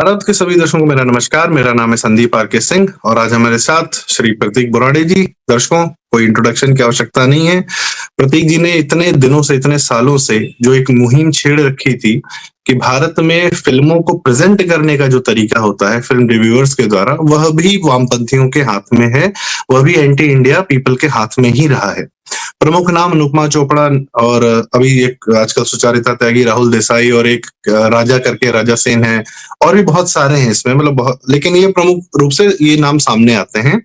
भारत के सभी दर्शकों को मेरा नमस्कार। मेरा नाम है संदीप आर के सिंह और आज हमारे साथ श्री प्रतीक बोराडे जी। दर्शकों, कोई इंट्रोडक्शन की आवश्यकता नहीं है। प्रतीक जी ने इतने दिनों से, इतने सालों से जो एक मुहिम छेड़ रखी थी कि भारत में फिल्मों को प्रेजेंट करने का जो तरीका होता है फिल्म रिव्यूअर्स के द्वारा, वह भी वामपंथियों के हाथ में है, वह भी एंटी इंडिया पीपल के हाथ में ही रहा है। प्रमुख नाम अनुपमा चोपड़ा और अभी एक आजकल सुचारिता त्यागी राहुल देसाई और एक राजा करके राजा सेन है, और भी बहुत सारे हैं इसमें, मतलब बहुत, लेकिन ये प्रमुख रूप से ये नाम सामने आते हैं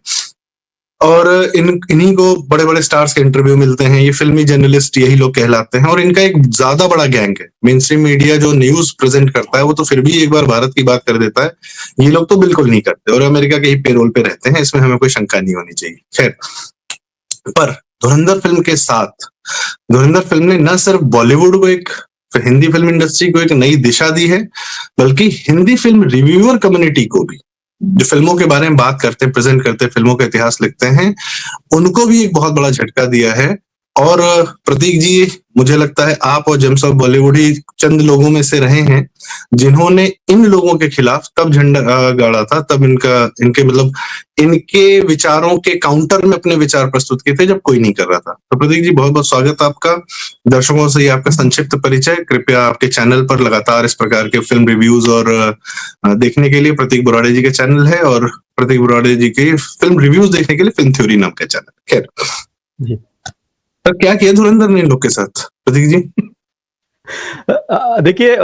और इन्हीं को बड़े बड़े स्टार्स के इंटरव्यू मिलते हैं। ये फिल्मी जर्नलिस्ट यही लोग कहलाते हैं और इनका एक ज्यादा बड़ा गैंग है। मेन स्ट्रीम मीडिया जो न्यूज प्रेजेंट करता है वो तो फिर भी एक बार भारत की बात कर देता है, ये लोग तो बिल्कुल नहीं करते और अमेरिका के ही पेरोल पे रहते हैं, इसमें हमें कोई शंका नहीं होनी चाहिए। खैर, पर धुरंधर फिल्म के साथ धुरंधर फिल्म ने न सिर्फ बॉलीवुड को एक, हिंदी फिल्म इंडस्ट्री को एक नई दिशा दी है, बल्कि हिंदी फिल्म रिव्यूअर कम्युनिटी को भी, जो फिल्मों के बारे में बात करते हैं, प्रेजेंट करते हैं, फिल्मों का इतिहास लिखते हैं, उनको भी एक बहुत बड़ा झटका दिया है। और प्रतीक जी, मुझे लगता है आप और जेम्स ऑफ बॉलीवुड ही चंद लोगों में से रहे हैं जिन्होंने इन लोगों के खिलाफ तब झंडा गाड़ा था, तब इनके विचारों के काउंटर में अपने विचार प्रस्तुत किए थे जब कोई नहीं कर रहा था। तो प्रतीक जी, बहुत बहुत स्वागत आपका। दर्शकों से आपका संक्षिप्त परिचय, कृपया आपके चैनल पर लगातार इस प्रकार के फिल्म रिव्यूज और देखने के लिए प्रतीक बोराडे जी के चैनल है, और प्रतीक बोराडे जी के फिल्म रिव्यूज देखने के लिए फिल्म थ्योरी नाम का चैनल। खैर जी, तो क्या किया धुरंधर ने इन लोग के साथ, प्रतीक जी? देखिए,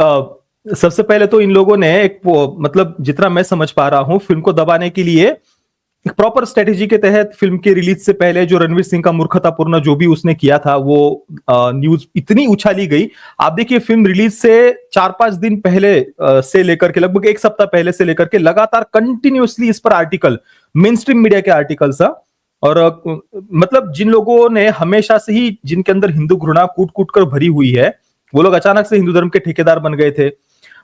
सबसे पहले तो इन लोगों ने एक, मतलब जितना मैं समझ पा रहा हूं, फिल्म को दबाने के लिए एक प्रॉपर स्ट्रेटेजी के तहत फिल्म के रिलीज से पहले जो रणवीर सिंह का मूर्खतापूर्ण जो भी उसने किया था, वो न्यूज इतनी उछाली गई। आप देखिए, फिल्म रिलीज से 4-5 दिन पहले से लेकर के लगभग 1 सप्ताह पहले से लेकर के लगातार कंटिन्यूअसली इस पर आर्टिकल, मेन स्ट्रीम मीडिया के आर्टिकल्स, और मतलब जिन लोगों ने हमेशा से ही, जिनके अंदर हिंदू घृणा कूट कूट कर भरी हुई है, वो लोग अचानक से हिंदू धर्म के ठेकेदार बन गए थे।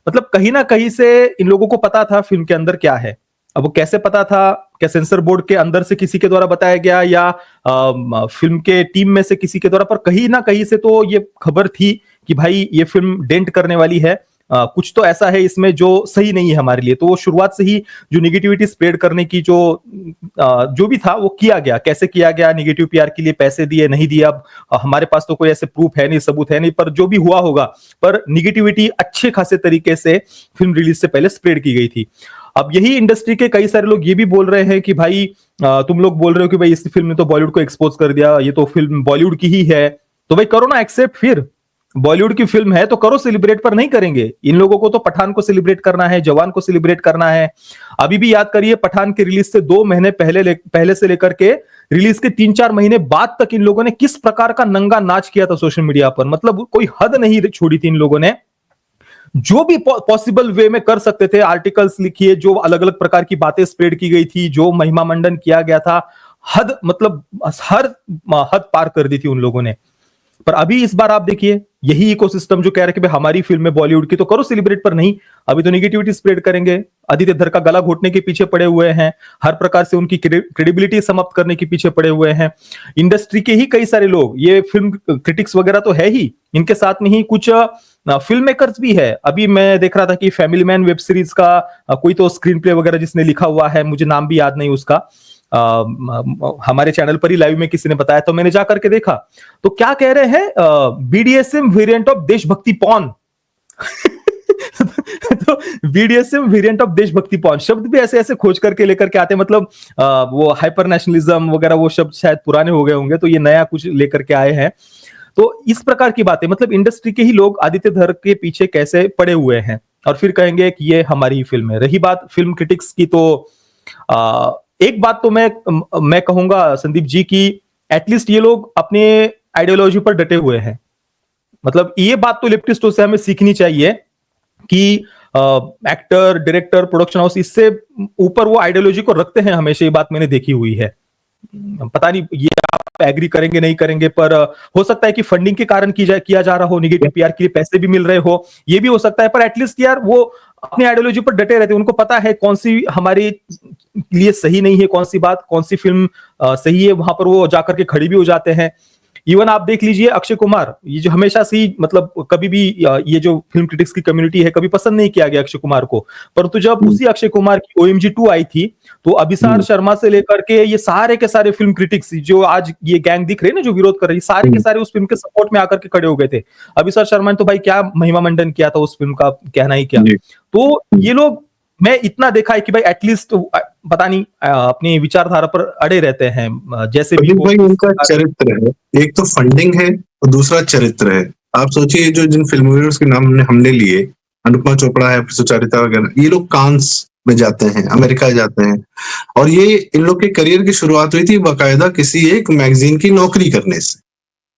मतलब कहीं ना कहीं से इन लोगों को पता था फिल्म के अंदर क्या है। अब वो कैसे पता था? क्या सेंसर बोर्ड के अंदर से किसी के द्वारा बताया गया, या फिल्म के टीम में से किसी के द्वारा? पर कहीं ना कहीं से तो ये खबर थी कि भाई ये फिल्म डेंट करने वाली है, कुछ तो ऐसा है इसमें जो सही नहीं है हमारे लिए। तो वो शुरुआत से ही जो निगेटिविटी स्प्रेड करने की जो भी था वो किया गया। कैसे किया गया? निगेटिव पीआर के लिए पैसे दिए, नहीं दिए, अब हमारे पास तो कोई ऐसे प्रूफ है नहीं, सबूत है नहीं, पर जो भी हुआ होगा, पर निगेटिविटी अच्छे खासे तरीके से फिल्म रिलीज से पहले स्प्रेड की गई थी। अब यही इंडस्ट्री के कई सारे लोग ये भी बोल रहे हैं कि भाई तुम लोग बोल रहे हो कि भाई इस फिल्म ने तो बॉलीवुड को एक्सपोज कर दिया, ये तो फिल्म बॉलीवुड की ही है, तो भाई करो ना एक्सेप्ट, फिर बॉलीवुड की फिल्म है तो करो सेलिब्रेट, पर नहीं करेंगे। इन लोगों को तो पठान को सेलिब्रेट करना है, जवान को सेलिब्रेट करना है। अभी भी याद करिए, पठान के रिलीज से 2 महीने पहले से लेकर के रिलीज के 3-4 महीने बाद तक इन लोगों ने किस प्रकार का नंगा नाच किया था सोशल मीडिया पर। मतलब कोई हद नहीं छोड़ी थी इन लोगों ने। जो भी पॉसिबल वे में कर सकते थे, आर्टिकल्स लिखिए, जो अलग अलग प्रकार की बातें स्प्रेड की गई थी, जो महिमा मंडन किया गया था, हद, मतलब हर हद पार कर दी थी उन लोगों ने। पर अभी इस बार आप देखिए, यही इकोसिस्टम जो कह रहा है कि भाई हमारी फिल्म है बॉलीवुड की तो करो सेलिब्रेट, पर नहीं, अभी तो निगेटिविटी स्प्रेड करेंगे। आदित्य धर का गला घोटने के पीछे पड़े हुए हैं, हर प्रकार से उनकी क्रेडिबिलिटी समाप्त करने के पीछे पड़े हुए हैं। इंडस्ट्री के ही कई सारे लोग, ये फिल्म क्रिटिक्स वगैरह तो है ही, इनके साथ में ही कुछ फिल्म मेकर्स भी है। अभी मैं देख रहा था कि फैमिली मैन वेब सीरीज का कोई तो स्क्रीन प्ले वगैरह जिसने लिखा हुआ है, मुझे नाम भी याद नहीं उसका, हमारे चैनल पर ही लाइव में किसी ने बताया, तो मैंने जा करके देखा। तो क्या कह रहे हैं? बीडीएसएम वेरिएंट ऑफ देशभक्ति पॉर्न। तो बीडीएसएम वेरिएंट ऑफ देशभक्ति पॉर्न शब्द भी ऐसे ऐसे खोज करके लेकर के आते हैं। मतलब वो हाइपर नेशनलिज्म वगैरह वो शब्द शायद पुराने हो गए होंगे, तो ये नया कुछ लेकर के आए हैं। तो इस प्रकार की बातें, मतलब इंडस्ट्री के ही लोग आदित्य धर के पीछे कैसे पड़े हुए हैं, और फिर कहेंगे कि ये हमारी ही फिल्म है। रही बात फिल्म क्रिटिक्स की, तो एक बात तो मैं कहूंगा संदीप जी की, एटलीस्ट ये लोग अपने आइडियोलॉजी पर डटे हुए हैं। मतलब ये बात तो लेफ्टिस्टों से हमें सीखनी चाहिए कि एक्टर, डायरेक्टर, प्रोडक्शन हाउस, इससे ऊपर वो आइडियोलॉजी को रखते हैं हमेशा। ये बात मैंने देखी हुई है। पता नहीं ये आप एग्री करेंगे नहीं करेंगे, पर हो सकता है कि फंडिंग के कारण किया जा रहा हो, निगेटिव पीआर के लिए पैसे भी मिल रहे हो, ये भी हो सकता है। पर एटलीस्ट यार वो अपनी आइडियोलॉजी पर डटे रहते हैं। उनको पता है कौन सी हमारे लिए सही नहीं है, कौन सी बात, कौन सी फिल्म सही है, वहां पर वो जाकर के खड़ी भी हो जाते हैं। इवन आप देख लीजिए अक्षय कुमार, ये जो हमेशा से ही मतलब कभी भी ये जो फिल्म क्रिटिक्स की कम्युनिटी है कभी पसंद नहीं किया गया अक्षय कुमार को, परंतु जब उसी अक्षय कुमार की OMG 2 आई थी तो अभिसार शर्मा से लेकर के ये सारे के सारे फिल्म क्रिटिक्स जो आज ये गैंग दिख रहे हैं ना जो विरोध कर रही है, सारे के सारे उस फिल्म के सपोर्ट में आकर के खड़े हो गए थे। अभिसार शर्मा ने तो भाई क्या महिमा मंडन किया था उस फिल्म का, कहना ही क्या। तो ये लोग, मैं इतना देखा है कि भाई एटलीस्ट पता नहीं अपनी विचारधारा पर अड़े रहते हैं जैसे भी भाई उनका चरित्र है, एक तो फंडिंग है और दूसरा चरित्र है। आप सोचिए जो जिन फिल्म के नाम हमने लिए, अनुपमा चोपड़ा है, सुचारिता वगैरह, ये लोग कांस में जाते हैं, अमेरिका जाते हैं, और ये इन लोग के करियर की शुरुआत हुई थी बाकायदा किसी एक मैगजीन की नौकरी करने से।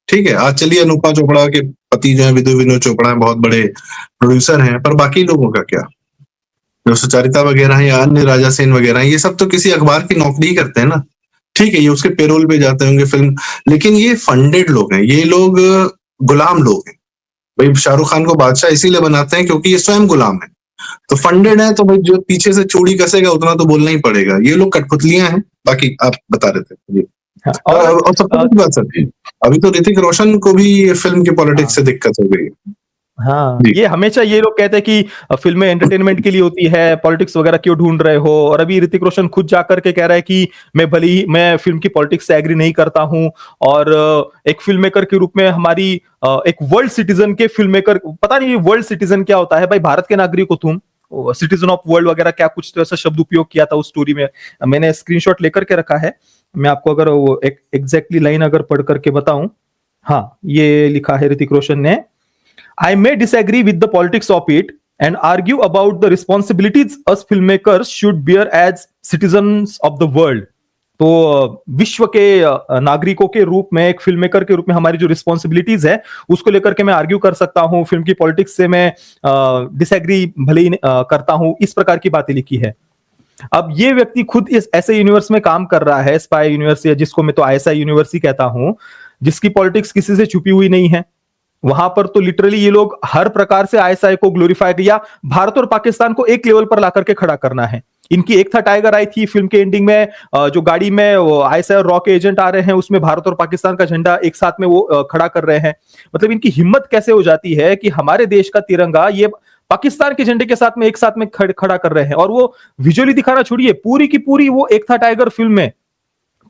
ठीक है, आज चलिए अनुपमा चोपड़ा के पति जो है विदु विनोद चोपड़ा है, बहुत बड़े प्रोड्यूसर हैं, पर बाकी लोगों का क्या, जो सुचारिता वगैरह है या अन्य राजा सेन वगैरह है, ये सब तो किसी अखबार की नौकरी ही करते हैं ना। ठीक है, ये उसके पेरोल पे जाते होंगे फिल्म, लेकिन ये फंडेड लोग हैं, ये लोग गुलाम लोग हैं। भाई शाहरुख खान को बादशाह इसीलिए बनाते हैं क्योंकि ये स्वयं गुलाम है, तो फंडेड है, तो भाई जो पीछे से चूड़ी कसेगा उतना तो बोलना ही पड़ेगा। ये लोग कठपुतलियां हैं। बाकी आप बता रहे थे जी। और सबसे बड़ी बात सर, अभी तो ऋतिक रोशन को भी फिल्म की पॉलिटिक्स से दिक्कत हो गई। हाँ, ये हमेशा ये लोग कहते हैं कि फिल्में एंटरटेनमेंट के लिए होती है, पॉलिटिक्स वगैरह क्यों ढूंढ रहे हो। और अभी ऋतिक रोशन खुद जाकर के कह रहा है कि मैं फिल्म की पॉलिटिक्स से एग्री नहीं करता हूं, और एक फिल्म मेकर के रूप में हमारी एक वर्ल्ड सिटीजन के फिल्म मेकर, पता नहीं वर्ल्ड सिटीजन क्या होता है भाई, भारत के नागरिक हो तुम, सिटीजन ऑफ वर्ल्ड वगैरह क्या कुछ तो ऐसा शब्द उपयोग किया था उस स्टोरी में। मैंने स्क्रीनशॉट लेकर के रखा है, मैं आपको अगर वो एग्जैक्टली लाइन अगर पढ़ करके बताऊं। हाँ, ये लिखा है ऋतिक रोशन ने, I may disagree with the politics of it and argue about the responsibilities us filmmakers should bear as citizens of the world. तो विश्व के नागरिकों के रूप में, एक फिल्म मेकर के रूप में हमारी जो रिस्पॉन्सिबिलिटीज है उसको लेकर के मैं आर्ग्यू कर सकता हूं, फिल्म की पॉलिटिक्स से मैं डिसएग्री भले ही करता हूं, इस प्रकार की बातें लिखी है। अब ये व्यक्ति खुद इस ऐसे यूनिवर्स में काम कर रहा है, स्पाई यूनिवर्स, या जिसको मैं तो ISI यूनिवर्स ही कहता हूं, जिसकी पॉलिटिक्स किसी से छुपी हुई नहीं है। वहां पर तो लिटरली ये लोग हर प्रकार से ISI को ग्लोरीफाई किया, भारत और पाकिस्तान को एक लेवल पर ला करके खड़ा करना है। इनकी एक था टाइगर आई थी फिल्म के एंडिंग में, जो गाड़ी में ISI और रॉ के एजेंट आ रहे हैं, उसमें भारत और पाकिस्तान का झंडा एक साथ में वो खड़ा कर रहे हैं। मतलब इनकी हिम्मत कैसे हो जाती है कि हमारे देश का तिरंगा ये पाकिस्तान के झंडे के साथ में एक साथ में खड़ा कर रहे हैं। और वो विजुअली दिखाना छोड़िए, पूरी की पूरी वो एक था टाइगर फिल्म में,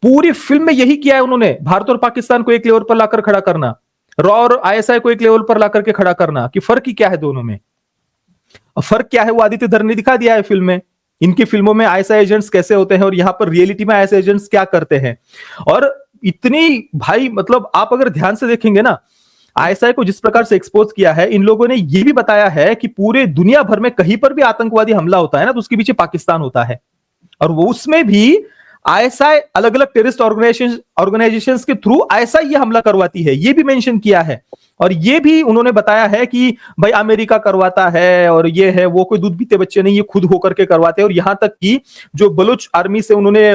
पूरी फिल्म में यही किया है उन्होंने, भारत और पाकिस्तान को एक लेवल पर लाकर खड़ा करना, रॉ और ISI को एक लेवल पर ला करके खड़ा करना। कि फर्क ही क्या है दोनों में, फर्क क्या है वो आदित्य धर ने दिखा दिया है फिल्म में। इनकी फिल्मों में ISI एजेंट्स कैसे होते हैं और यहां पर रियलिटी में ISI एजेंट्स क्या करते हैं। और इतनी भाई मतलब आप अगर ध्यान से देखेंगे ना, ISI को जिस प्रकार से एक्सपोज किया है, इन लोगों ने यह भी बताया है कि पूरे दुनिया भर में कहीं पर भी आतंकवादी हमला होता है ना, तो उसके पीछे पाकिस्तान होता है। और वो उसमें भी ISI अलग अलग टेररिस्ट ऑर्गेनाइजेशंस के थ्रू ISI ये हमला करवाती है, ये भी मेंशन किया है। और ये भी उन्होंने बताया है कि भाई अमेरिका करवाता है, और ये है वो कोई दूध पीते बच्चे नहीं, ये खुद होकर के करवाते हैं। और यहां तक कि जो बलूच आर्मी से उन्होंने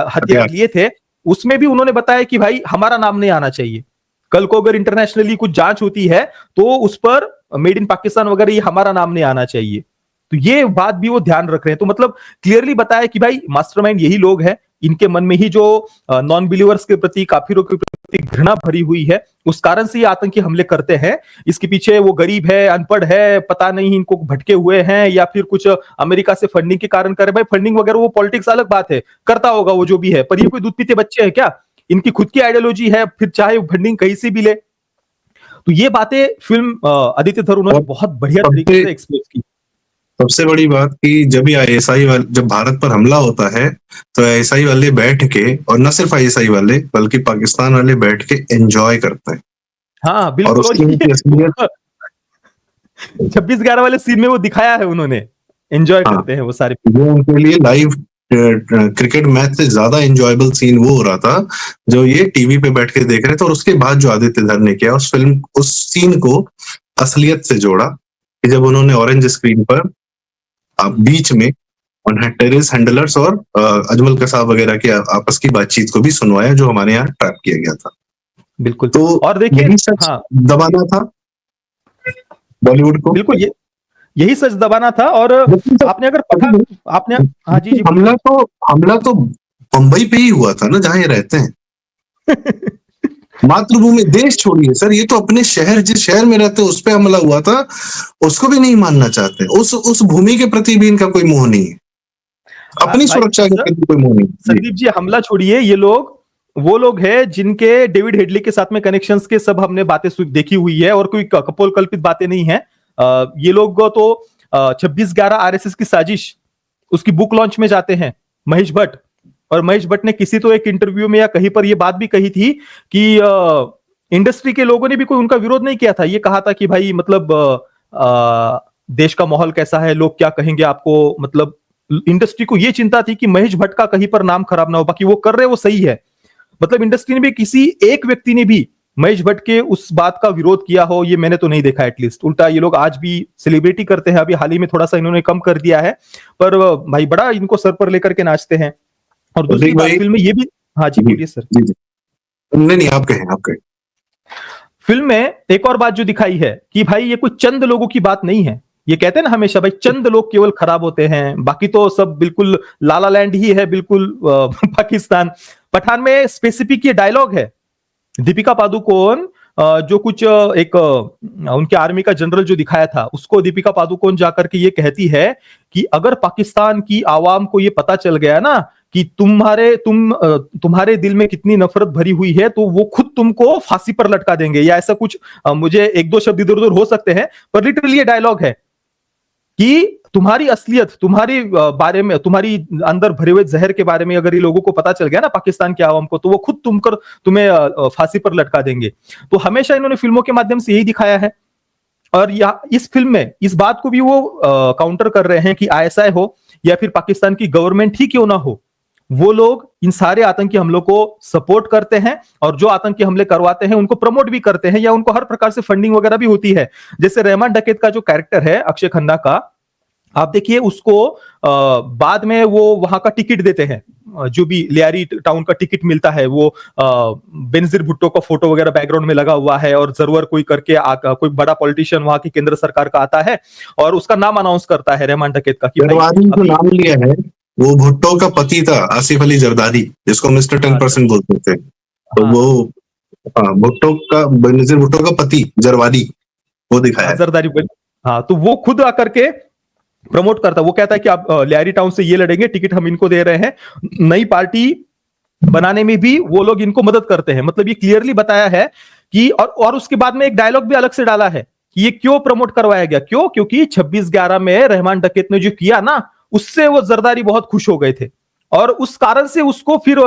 हथियार लिए थे, उसमें भी उन्होंने बताया कि भाई हमारा नाम नहीं आना चाहिए। कल को अगर इंटरनेशनली कुछ जांच होती है तो उस पर मेड इन पाकिस्तान वगैरह ये हमारा नाम नहीं आना चाहिए। तो ये बात भी वो ध्यान रख रहे हैं। तो मतलब क्लियरली बताया कि भाई मास्टरमाइंड यही लोग हैं, इनके मन में ही जो नॉन बिलीवर्स के प्रति, काफिरों के प्रति घृणा भरी हुई है, उस कारण से ये आतंकी हमले करते हैं। इसके पीछे वो गरीब है, अनपढ़ है, पता नहीं इनको भटके हुए हैं, या फिर कुछ अमेरिका से फंडिंग के कारण करे। भाई फंडिंग वगैरह वो पॉलिटिक्स अलग बात है, करता होगा वो जो भी है, पर ये कोई दूध पीते बच्चे हैं क्या? इनकी खुद की आइडियोलॉजी है, फिर चाहे फंडिंग कहीं से भी ले। तो ये बातें फिल्म आदित्य धर उन्होंने बहुत बढ़िया तरीके से एक्सप्लोर की। सबसे बड़ी बात कि जब ये ISI वाले, जब भारत पर हमला होता है तो ISI वाले बैठ के, और न सिर्फ ISI वाले बल्कि पाकिस्तान वाले बैठ के एंजॉय करते हैं। हाँ बिल्कुल, और उसकी असलियत 26/11 वाले सीन में वो दिखाया है उन्होंने, एंजॉय करते हैं वो सारे। वो उनके लिए लाइव क्रिकेट मैच से ज्यादा एंजॉयबल सीन वो हो रहा था जो ये टीवी पे बैठ के देख रहे थे। और उसके बाद जो आदित्य धर ने किया, उस सीन को असलियत से जोड़ा कि जब उन्होंने ऑरेंज स्क्रीन पर बीच में टेरेस हैंडलर्स और अजमल कसाब वगैरह की आपस की बातचीत को भी सुनवाया, जो हमारे यहाँ ट्रैप किया गया था। बिल्कुल। तो और देखिए, यही सच दबाना था बॉलीवुड को, बिल्कुल यही सच दबाना था। और आपने अगर आपने, हाँ जी, हमला तो बंबई पे ही हुआ था ना, जहां ये रहते हैं। मातृभूमि, देश छोड़िए सर, ये तो अपने शहर, जिस शहर में रहते उस पे हमला हुआ था, उसको भी नहीं मानना चाहते। उस भूमि के प्रति भी इनका कोई मोह नहीं है, अपनी भाई सुरक्षा के प्रति कोई मोह नहीं। संदीप जी, हमला छोड़िए, ये लोग वो लोग हैं जिनके डेविड हेडली के साथ में कनेक्शंस के सब हमने बातें देखी हुई है, और कोई कपोल कल्पित बातें नहीं है। ये लोग तो 26/11 आरएसएस की साजिश, उसकी बुक लॉन्च में जाते हैं महेश भट्ट, और महेश भट्ट ने किसी तो एक इंटरव्यू में या कहीं पर ये बात भी कही थी कि इंडस्ट्री के लोगों ने भी कोई उनका विरोध नहीं किया था। ये कहा था कि भाई मतलब देश का माहौल कैसा है, लोग क्या कहेंगे आपको, मतलब इंडस्ट्री को ये चिंता थी कि महेश भट्ट का कहीं पर नाम खराब ना हो, बाकी वो कर रहे वो सही है। मतलब इंडस्ट्री ने भी किसी एक व्यक्ति ने भी महेश भट्ट के उस बात का विरोध किया हो, ये मैंने तो नहीं देखा एटलीस्ट। उल्टा ये लोग आज भी सेलिब्रिटी करते हैं, अभी हाल ही में थोड़ा सा इन्होंने कम कर दिया है, पर भाई बड़ा इनको सर पर लेकर के नाचते हैं। और दूसरी बात फिल्म में ये भी, हाँ जी बोलिए सर। नहीं, आप कहें। फिल्म में एक और बात जो दिखाई है कि भाई ये कोई चंद लोगों की बात नहीं है। ये कहते हैं ना हमेशा, भाई चंद लोग केवल खराब होते हैं, बाकी तो सब बिल्कुल लाला लैंड ही है, बिल्कुल पाकिस्तान। पठान में स्पेसिफिक ये डायलॉग है, दीपिका पादुकोण जो कुछ एक उनके आर्मी का जनरल जो दिखाया था, उसको दीपिका पादुकोण जाकर के ये कहती है कि अगर पाकिस्तान की आवाम को ये पता चल गया ना कि तुम्हारे दिल में कितनी नफरत भरी हुई है, तो वो खुद तुमको फांसी पर लटका देंगे, या ऐसा कुछ। मुझे एक दो शब्द इधर उधर हो सकते हैं, पर लिटरली ये डायलॉग है कि तुम्हारी असलियत, तुम्हारी बारे में, तुम्हारी अंदर भरे हुए जहर के बारे में अगर ये लोगों को पता चल गया ना पाकिस्तान के आवाम को, तो वो खुद तुम्हें फांसी पर लटका देंगे। तो हमेशा इन्होंने फिल्मों के माध्यम से यही दिखाया है, और इस फिल्म में इस बात को भी वो काउंटर कर रहे हैं कि आईएसआई हो या फिर पाकिस्तान की गवर्नमेंट ही क्यों ना हो, वो लोग इन सारे आतंकी हमलों को सपोर्ट करते हैं, और जो आतंकी हमले करवाते हैं उनको प्रमोट भी करते हैं, या उनको हर प्रकार से फंडिंग वगैरह भी होती है। जैसे रहमान डकैत का जो कैरेक्टर है अक्षय खन्ना का, आप देखिए उसको बाद में वो वहां का टिकट देते हैं, जो भी लियारी टाउन का टिकट मिलता है, वो बेनजीर भुट्टो का फोटो वगैरह बैकग्राउंड में लगा हुआ है, और जरूर कोई करके कोई बड़ा पॉलिटिशियन वहां की केंद्र सरकार का आता है और उसका नाम अनाउंस करता है रहमान डकैत का कि भाई नाम लिया है। वो भुट्टो का पति था आसिफ अली जरदारी, जिसको मिस्टर 10% बोलते थे। तो वो भुट्टो का, बेनजीर भुट्टो का पति जरदारी, वो दिखाया जरदारी। हाँ, तो वो खुद आकर के प्रमोट करता, वो कहता है कि आप लियारी टाउन से ये लड़ेंगे, टिकट हम इनको दे रहे हैं, नई पार्टी बनाने में भी वो लोग इनको मदद करते हैं। मतलब ये क्लियरली बताया है कि, और उसके बाद में एक डायलॉग भी अलग से डाला है कि ये क्यों प्रमोट करवाया गया, क्यों, क्योंकि 26/11 में रहमान डकैत ने जो किया ना, उससे वो जरदारी बहुत खुश हो गए थे, और उस कारण से उसको फिर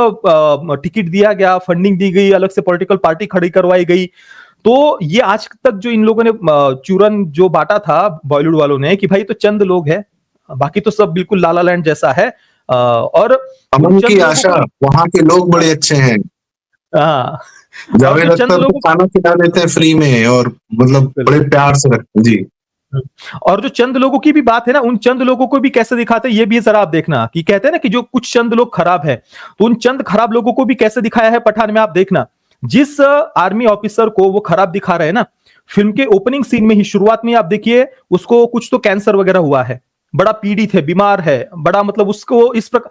टिकट दिया गया, फंडिंग दी गई, अलग से पॉलिटिकल पार्टी खड़ी करवाई गई। तो ये आज तक जो इन लोगों ने चूरन जो बांटा था बॉलीवुड वालों ने कि भाई तो चंद लोग हैं, बाकी तो सब बिल्कुल लाला लैंड जैसा है, और अमन की आशा, वहां के लोग बड़े अच्छे हैं। हाँ, जावेद अख्तर को खाना खिला देते हैं फ्री में, और मतलब बड़े प्यार से रखते हैं जी। और जो चंद लोगों की भी बात है ना, उन चंद लोगों को भी कैसे दिखाते हैं ये भी जरा आप देखना, कि कहते हैं ना कि जो कुछ चंद लोग खराब है, तो उन चंद खराब लोगों को भी कैसे दिखाया है पठान में। आप देखना, जिस आर्मी ऑफिसर को वो खराब दिखा रहे हैं ना, फिल्म के ओपनिंग सीन में ही शुरुआत में आप देखिए उसको कुछ तो कैंसर वगैरह हुआ है, बड़ा पीड़ित है, बीमार है, बड़ा मतलब उसको इस प्रकार।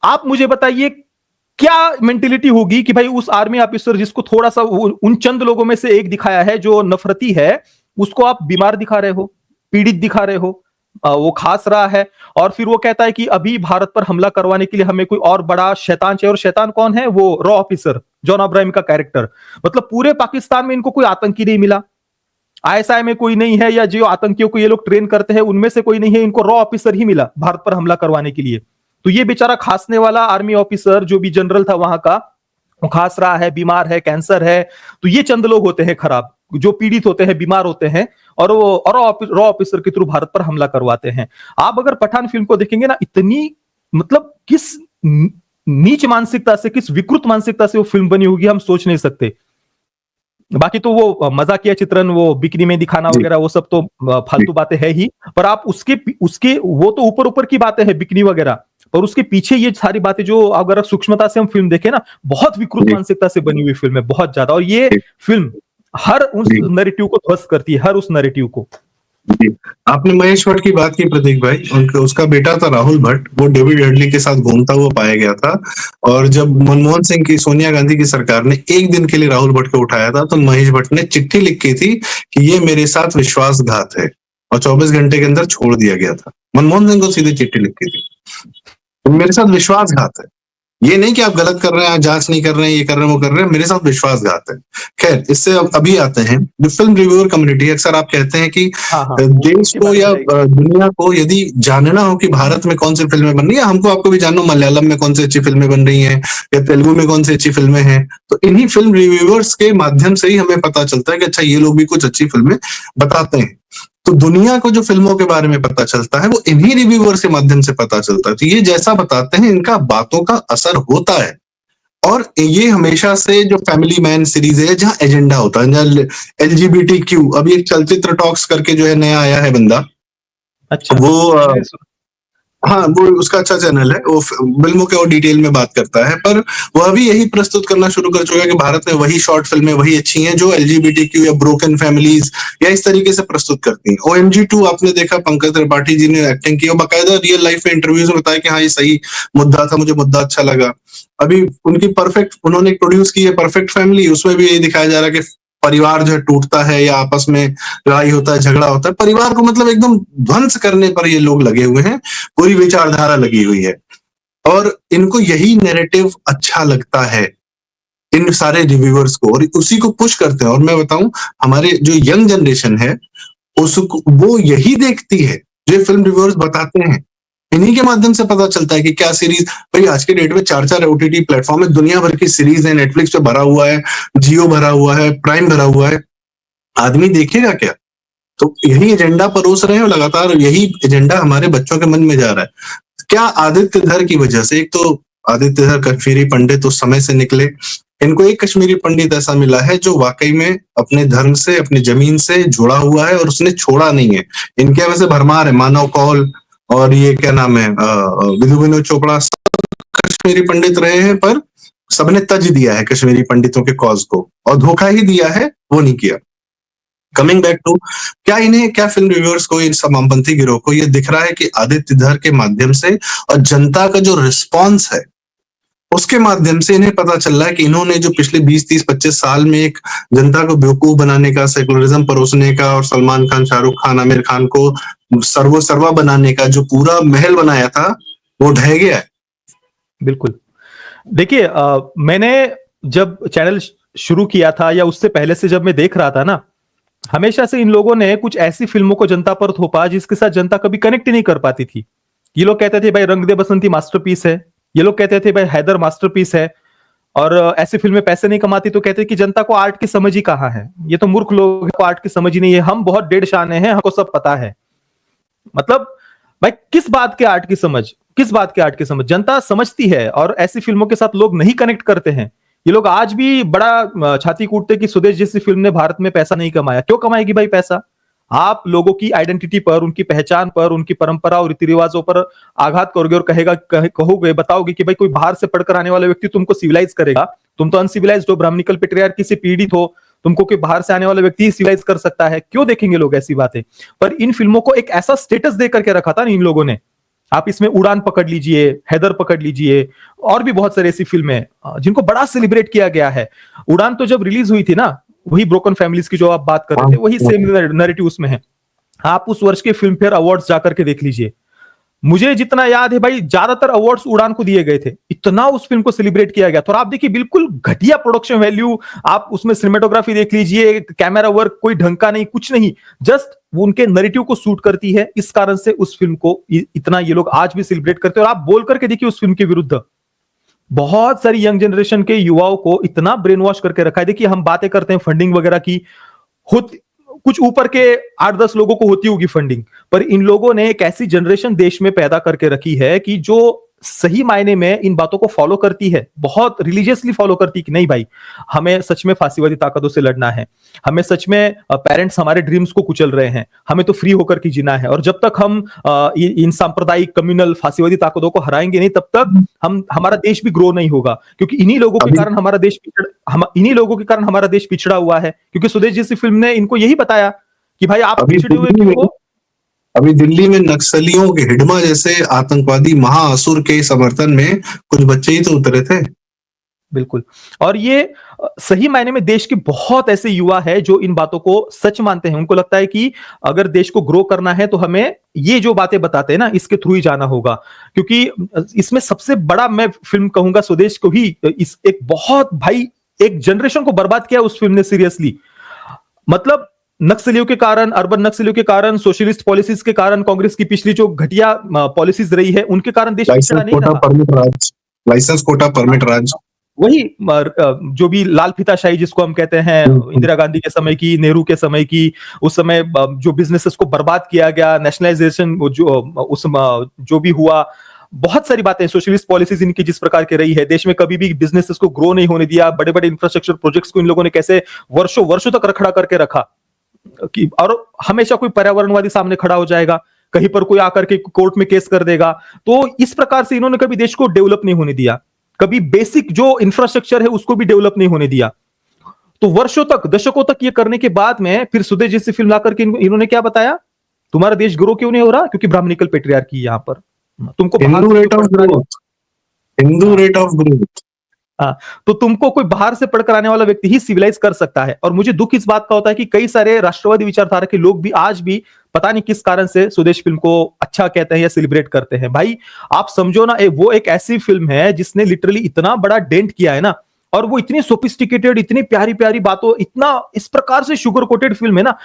आप मुझे बताइए क्या मेंटेलिटी होगी कि भाई उस आर्मी ऑफिसर जिसको थोड़ा सा उन चंद लोगों में से एक दिखाया है जो नफरती है, उसको आप बीमार दिखा रहे हो, पीड़ित दिखा रहे हो, वो खास रहा है, और फिर वो कहता है कि अभी भारत पर हमला करवाने के लिए हमें कोई और बड़ा शैतान चाहिए। और शैतान कौन है? वो रॉ ऑफिसर जॉन अब्राहम का कैरेक्टर। मतलब पूरे पाकिस्तान में इनको कोई आतंकी नहीं मिला, आईएसआई में कोई नहीं है, या जो आतंकियों को ये लोग ट्रेन करते हैं उनमें से कोई नहीं है, इनको रॉ ऑफिसर ही मिला भारत पर हमला करवाने के लिए। तो ये बेचारा खांसने वाला आर्मी ऑफिसर जो भी जनरल था वहां का, वो खांस रहा है, बीमार है, कैंसर है। तो ये चंद लोग होते हैं खराब, जो पीड़ित होते हैं, बीमार होते हैं, और वो रॉ ऑफिसर के थ्रू भारत पर हमला करवाते हैं। आप अगर पठान फिल्म को देखेंगे ना, इतनी मतलब किस नीच मानसिकता से, किस विकृत मानसिकता से वो फिल्म बनी होगी हम सोच नहीं सकते। बाकी तो वो मजाकिया चित्रण, वो बिकनी में दिखाना वगैरह, वो सब तो फालतू बातें है ही, पर आप उसके वो तो ऊपर ऊपर की बातें हैं बिकनी वगैरह, और उसके पीछे ये सारी बातें जो अगर सूक्ष्मता से हम फिल्म देखें ना, बहुत विकृत मानसिकता से बनी हुई फिल्म है, बहुत ज्यादा। और ये फिल्म हर उस नैरेटिव को ध्वस्त करती है, हर उस नैरेटिव को। जी। आपने महेश भट्ट की बात की प्रतीक भाई, उसका बेटा था राहुल भट्ट, वो डेविड हेडली के साथ घूमता हुआ पाया गया था। और जब मनमोहन सिंह की, सोनिया गांधी की सरकार ने एक दिन के लिए राहुल भट्ट को उठाया था, तो महेश भट्ट ने चिट्ठी लिखी थी कि ये मेरे साथ विश्वासघात है, और 24 घंटे के अंदर छोड़ दिया गया था। मनमोहन सिंह को सीधी चिट्ठी लिखी थी, तो मेरे साथ विश्वासघात है, ये नहीं कि आप गलत कर रहे हैं, जांच नहीं कर रहे हैं, ये कर रहे हैं, वो कर रहे हैं, मेरे साथ विश्वासघात है। खैर, इससे अभी आते हैं, जो फिल्म रिव्यूअर कम्युनिटी, अक्सर आप कहते हैं कि हाँ हाँ, देश उसके को बारे में या बताइए। दुनिया को यदि जानना हो कि भारत में कौन सी फिल्में बन रही है, हमको आपको भी जानना हो मलयालम में कौन सी अच्छी फिल्में बन रही हैं, या तेलुगु में कौन सी अच्छी फिल्में हैं, तो इन्हीं फिल्म रिव्यूअर्स के माध्यम से ही हमें पता चलता है कि अच्छा, ये लोग भी कुछ अच्छी फिल्में बताते हैं। तो दुनिया को जो फिल्मों के बारे में पता चलता है, वो इन्हीं रिव्यूअर्स के माध्यम से पता चलता है। तो ये जैसा बताते हैं, इनका बातों का असर होता है। और ये हमेशा से जो फैमिली मैन सीरीज है, जहाँ एजेंडा होता है, जहाँ एलजीबीटी क्यू, अभी एक चलचित्र टॉक्स करके जो है नया आया है बंदा, अच्छा, वो मैंने नहीं सुना। हाँ, वो उसका अच्छा चैनल है, वो फिल्मों के और डिटेल में बात करता है, पर वह भी यही प्रस्तुत करना शुरू कर चुका है कि भारत में वही शॉर्ट फिल्में वही अच्छी हैं जो एलजीबीटी क्यू या ब्रोकन फैमिलीज या इस तरीके से प्रस्तुत करती हैं। OMG 2 आपने देखा, पंकज त्रिपाठी जी ने एक्टिंग की और बाकायदा रियल लाइफ में इंटरव्यूज में बताया कि हाँ, ये सही मुद्दा था, मुझे मुद्दा अच्छा लगा। अभी उनकी परफेक्ट, उन्होंने प्रोड्यूस की है परफेक्ट फैमिली, उसमें भी यही दिखाया जा रहा है कि परिवार जो है टूटता है या आपस में लड़ाई होता है, झगड़ा होता है, परिवार को मतलब एकदम ध्वंस करने पर ये लोग लगे हुए हैं, पूरी विचारधारा लगी हुई है, और इनको यही नैरेटिव अच्छा लगता है, इन सारे रिव्यूअर्स को, और उसी को पुश करते हैं। और मैं बताऊं, हमारे जो यंग जनरेशन है, उसको वो यही देखती है जो फिल्म रिव्यूअर्स बताते हैं। इन्हीं के माध्यम से पता चलता है कि क्या सीरीज, भाई आज के डेट में 4-4 OTT प्लेटफॉर्म है, दुनिया भर की सीरीज है, नेटफ्लिक्स पे भरा हुआ है, जियो भरा हुआ है, प्राइम भरा हुआ है, आदमी देखेगा क्या? तो यही एजेंडा परोस रहे हैं, और लगातार यही एजेंडा हमारे बच्चों के मन में जा रहा है। क्या आदित्य धर की वजह से, एक तो आदित्य धर कश्मीरी पंडित उस समय से निकले, इनको एक कश्मीरी पंडित ऐसा मिला है जो वाकई में अपने धर्म से, अपनी जमीन से जुड़ा हुआ है और उसने छोड़ा नहीं है। इनके वैसे भरमार है, मानव कौल और ये क्या नाम है, विधु विनोद चोपड़ा, सब कश्मीरी पंडित रहे हैं, पर सबने तज दिया है कश्मीरी पंडितों के कॉज को, और धोखा ही दिया है, वो नहीं किया। कमिंग बैक टू, क्या फिल्म रिव्यूअर्स को, इन सब वामपंथी गिरोह को ये दिख रहा है कि आदित्य धर के माध्यम से और जनता का जो रिस्पॉन्स है, उसके माध्यम से इन्हें पता चल रहा है कि इन्होंने जो पिछले 20-30-25 साल में एक जनता को बेवकूफ बनाने का, सेकुलरिज्म परोसने का, और सलमान खान, शाहरुख खान, आमिर खान को सर्वा बनाने का जो पूरा महल बनाया था, वो ढह गया है। बिल्कुल। देखिए, मैंने जब चैनल शुरू किया था या उससे पहले से जब मैं देख रहा था ना, हमेशा से इन लोगों ने कुछ ऐसी फिल्मों को जनता पर थोपा जिसके साथ जनता कभी कनेक्ट ही नहीं कर पाती थी। ये लोग कहते थे भाई रंग दे बसंती मास्टरपीस है, ये लोग कहते थे भाई हैदर मास्टरपीस है, और ऐसी फिल्में पैसे नहीं कमाती, तो कहते कि जनता को आर्ट की समझ ही कहाँ है, ये तो मूर्ख लोग को आर्ट की समझ ही नहीं है, हम बहुत डेढ़ शाने हैं, हमको सब पता है। मतलब भाई किस बात के आर्ट की समझ, किस बात के आर्ट की समझ जनता समझती है, और ऐसी फिल्मों के साथ लोग नहीं कनेक्ट करते हैं। ये लोग आज भी बड़ा छाती कूटते कि स्वदेश जैसी फिल्म ने भारत में पैसा नहीं कमाया। क्यों कमाएगी भाई पैसा? आप लोगों की आइडेंटिटी पर, उनकी पहचान पर, उनकी परंपरा और रीति रिवाजों पर आघात करोगे और कहोगे, बताओगे कि भाई कोई बाहर से पढ़कर आने वाला व्यक्ति तुमको सिविलाइज करेगा, तुम तो अनसिविलाइज्ड हो, ब्राह्मणिकल पेट्रियार्की से पीड़ित हो, तुमको कोई बाहर से आने वाला व्यक्ति ही सिविलाइज कर सकता है। क्यों देखेंगे लोग ऐसी बातें? पर इन फिल्मों को एक ऐसा स्टेटस दे करके रखा था ना इन लोगों ने। आप इसमें उड़ान पकड़ लीजिए, हैदर पकड़ लीजिए, और भी बहुत सारी ऐसी फिल्में जिनको बड़ा सेलिब्रेट किया गया है। उड़ान तो जब रिलीज हुई थी ना, वही ब्रोकन फैमिलीज की जो आप बात कर रहे थे, वही सेम नैरेटिव उसमें है। आप उस वर्ष के फिल्म फेयर अवार्ड्स जाकर के देख लीजिए। मुझे जितना याद है भाई, ज्यादातर अवार्ड्स उड़ान को दिए गए थे, इतना उस फिल्म को सेलिब्रेट किया गया था। और आप देखिए बिल्कुल घटिया प्रोडक्शन वैल्यू, आप उसमें सिनेमेटोग्राफी देख लीजिए, कैमरा वर्क कोई ढंग का नहीं, कुछ नहीं, जस्ट वो उनके नैरेटिव को सूट करती है। इस कारण से उस फिल्म को इतना ये लोग आज भी सेलिब्रेट करते हैं। और आप बोल करके देखिए उस फिल्म के विरुद्ध बहुत सारी यंग जनरेशन के युवाओं को इतना ब्रेन वॉश करके रखा है। देखिए हम बातें करते हैं फंडिंग वगैरह की, कुछ ऊपर के 8-10 लोगों को होती होगी फंडिंग, पर इन लोगों ने एक ऐसी जनरेशन देश में पैदा करके रखी है कि जो सही मायने में इन बातों को फॉलो करती है, बहुत रिलीजियसली फॉलो करती है कि नहीं भाई, हमें सच में फांसीवादी ताकतों से लड़ना है, हमें सच में पेरेंट्स हमारे ड्रीम्स को कुचल रहे हैं, हमें तो फ्री होकर के जीना है, और जब तक हम इन सांप्रदायिक कम्युनल फांसीवादी ताकतों को हराएंगे नहीं, तब तक हमारा देश भी ग्रो नहीं होगा। क्योंकि इन्हीं लोगों के कारण हमारा देश इन्हीं लोगों के कारण हमारा देश पिछड़ा हुआ है। क्योंकि स्वदेश जैसी फिल्म ने इनको यही बताया कि भाई आप अभी पिछड़े हुए दिल्ली क्यों में हो। अभी दिल्ली में नक्सलियों के हिडमा जैसे आतंकवादी महाअसुर के समर्थन में कुछ बच्चे ही तो उतरे थे। बिल्कुल। और ये सही मायने में देश के बहुत ऐसे युवा है जो इन बातों को सच मानते हैं। उनको लगता है कि अगर देश को ग्रो करना है तो हमें ये जो बातें बताते हैं ना, इसके थ्रू ही जाना होगा। क्योंकि इसमें सबसे बड़ा मैं फिल्म कहूंगा स्वदेश को ही, इस एक बहुत भाई एक जनरेशन को बर्बाद किया उस फिल्म ने सीरियसली। मतलब नक्सलियों के कारण, अर्बन नक्सलियों के कारण, सोशलिस्ट पॉलिसीज के कारण, कांग्रेस की पिछली जो घटिया पॉलिसीज रही है उनके कारण देश पिछड़ा लाइसेंस नहीं कोटा रहा। परमिट राज, लाइसेंस कोटा परमिट राज। वही जो भी लाल फीताशाही जिसको हम कहते हैं, इंदिरा गांधी के समय की, नेहरू के समय की, उस समय जो बिजनेसेस को बर्बाद किया गया, नेशनलाइजेशन जो भी हुआ, बहुत सारी बातें, सोशलिस्ट पॉलिसीज इनकी जिस प्रकार की रही है, देश में कभी भी बिजनेसेस को ग्रो नहीं होने दिया, बड़े बड़े इंफ्रास्ट्रक्चर प्रोजेक्ट्स को इन लोगों ने कैसे वर्षों वर्षों तक रखड़ा करके रखा कि, और हमेशा कोई पर्यावरणवादी सामने खड़ा हो जाएगा, कहीं पर कोई आकर के कोर्ट में केस कर देगा। तो इस प्रकार से इन्होंने कभी देश को डेवलप नहीं होने दिया, कभी बेसिक जो इंफ्रास्ट्रक्चर है उसको भी डेवलप नहीं होने दिया। तो वर्षों तक, दशकों तक ये करने के बाद में फिर स्वदेश जैसी फिल्म लाकर के इन्होंने क्या बताया, तुम्हारा देश ग्रो क्यों नहीं हो रहा, क्योंकि ब्राह्मणिकल पेट्रियार्की यहां पर, तुमको बाहर हिंदू से rate of growth, Hindu rate of growth. हाँ, तो तुमको कोई बाहर से पढ़कर आने वाला व्यक्ति ही सिविलाइज कर सकता है। और मुझे दुख इस बात का होता है कि कई सारे राष्ट्रवादी विचारधारा के लोग भी आज भी पता नहीं किस कारण से स्वदेश फिल्म को अच्छा कहते हैं या सेलिब्रेट करते हैं। भाई आप समझो ना, वो एक ऐसी फिल्म है जिसने लिटरली इतना बड़ा डेंट किया है ना, और वो इतनी सोफिस्टिकेटेड, इतनी प्यारी प्यारी बातों, इतना इस प्रकार से शुगर कोटेड फिल्म है ना।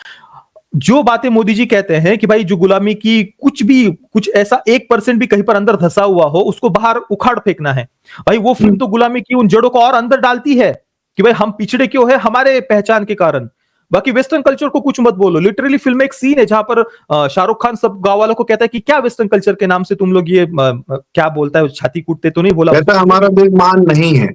जो बातें मोदी जी कहते हैं कि भाई जो गुलामी की कुछ ऐसा 1% भी कहीं पर अंदर धसा हुआ हो उसको बाहर उखाड़ फेंकना है। भाई वो फिल्म तो गुलामी की उन जड़ों को और अंदर डालती है कि भाई हम पिछड़े क्यों है, हमारे पहचान के कारण। बाकी वेस्टर्न कल्चर को कुछ मत बोलो। लिटरली फिल्म में एक सीन है जहां पर शाहरुख खान सब गांव वालों को कहता है कि क्या वेस्टर्न कल्चर के नाम से तुम लोग ये क्या बोलता है, छाती कूटते तो नहीं बोला, कहता हमारा देश महान नहीं है,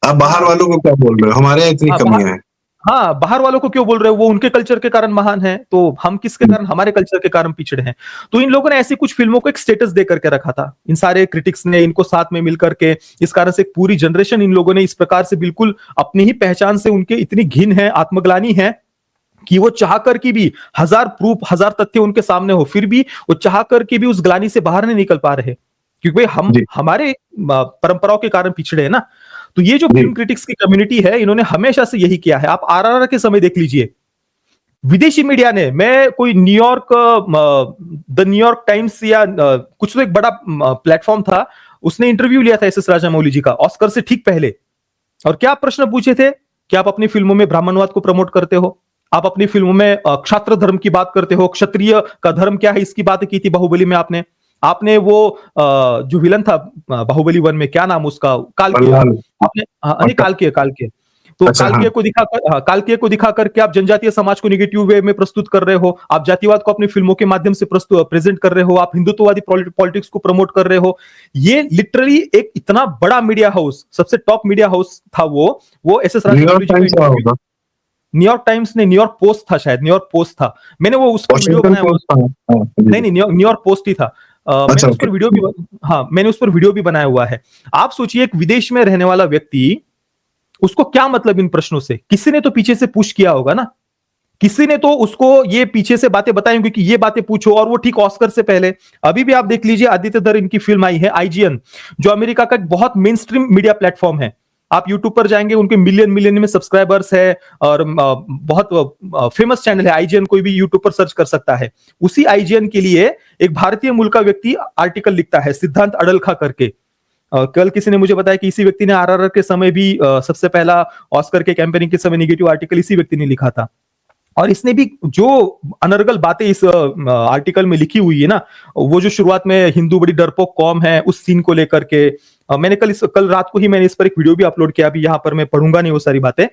आप बाहर वालों को क्या बोल रहे हो, हमारे यहाँ इतनी कमियां हैं। हाँ, बाहर वालों को क्यों बोल रहे हो, वो उनके कल्चर के कारण महान है, तो हम किसके कारण, हमारे कल्चर के कारण पिछड़े हैं। तो इन लोगों ने ऐसी कुछ फिल्मों को एक स्टेटस दे करके रखा था, इन सारे क्रिटिक्स ने इनको साथ में मिलकर के। इस कारण से एक पूरी जनरेशन इन लोगों ने इस प्रकार से बिल्कुल अपनी ही पहचान से उनके इतनी घिन है, आत्मग्लानि है कि वो चाह कर की भी, हजार प्रूफ, हजार तथ्य उनके सामने हो, फिर भी वो चाह कर के भी उस ग्लानि से बाहर नहीं निकल पा रहे, क्योंकि भाई हम हमारे परंपराओं के कारण पिछड़े हैं ना। तो ये जो फिल्म क्रिटिक्स की कम्युनिटी है, इन्होंने हमेशा से यही किया है। आप आरआरआर के समय देख लीजिए, विदेशी मीडिया ने, मैं कोई न्यूयॉर्क, द न्यूयॉर्क टाइम्स या कुछ तो एक बड़ा प्लेटफॉर्म था, उसने इंटरव्यू लिया था एस.एस. राजामौली जी का ऑस्कर से ठीक पहले। और क्या प्रश्न पूछे थे कि आप अपनी फिल्मों में ब्राह्मणवाद को प्रमोट करते हो, आप अपनी फिल्मों में क्षात्र धर्म की बात करते हो, क्षत्रिय का धर्म क्या है इसकी बात की थी बाहुबली में। आपने वो जो विलन था बाहुबली 1 में, क्या नाम उसका, कालकेय, आपने नहीं कालकेय तो कालकेय को दिखाकर, कालकेय को दिखाकर के आप जनजातीय समाज को निगेटिव वे में प्रस्तुत कर रहे हो, आप जातिवाद को अपनी फिल्मों के माध्यम से प्रेजेंट कर रहे हो, आप हिंदुत्ववादी पॉलिटिक्स को प्रमोट कर रहे हो। ये लिटरली एक इतना बड़ा मीडिया हाउस, सबसे टॉप मीडिया हाउस था वो एस.एस. राजामौली जी का, न्यूयॉर्क टाइम्स ने, न्यूयॉर्क पोस्ट था शायद, न्यूयॉर्क पोस्ट था, मैंने वो उस पर वीडियो बनाया, नहीं न्यूयॉर्क पोस्ट ही था। मैंने उस पर वीडियो भी, हाँ मैंने उस पर वीडियो भी बनाया हुआ है। आप सोचिए एक विदेश में रहने वाला व्यक्ति, उसको क्या मतलब इन प्रश्नों से, किसी ने तो पीछे से पुश किया होगा ना, किसी ने तो उसको ये पीछे से बातें बताई होंगी कि ये बातें पूछो। और वो ठीक ऑस्कर से पहले, अभी भी आप देख लीजिए, आदित्य धर इनकी फिल्म आई है आईजीएन, जो अमेरिका का एक बहुत मेन स्ट्रीम मीडिया प्लेटफॉर्म है। आप यूट्यूब पर जाएंगे, उनके मिलियन में सब्सक्राइबर्स है, और बहुत फेमस चैनल है आईजीएन, कोई भी यूट्यूब पर सर्च कर सकता है। उसी आईजीएन के लिए एक भारतीय मूल का व्यक्ति आर्टिकल लिखता है, सिद्धांत अडलखा करके। कल किसी ने मुझे बताया कि इसी व्यक्ति ने आरआरआर के समय भी सबसे पहला ऑस्कर के कैंपेनिंग के समय नेगेटिव आर्टिकल इसी व्यक्ति ने लिखा था। और इसने भी जो अनर्गल बातें इस आर्टिकल में लिखी हुई है ना, वो जो शुरुआत में हिंदू बड़ी डरपोक कौम है उस सीन को लेकर के, मैंने कल रात को ही मैंने इस पर एक वीडियो भी अपलोड किया, अभी यहां पर मैं पढ़ूंगा नहीं वो सारी बातें।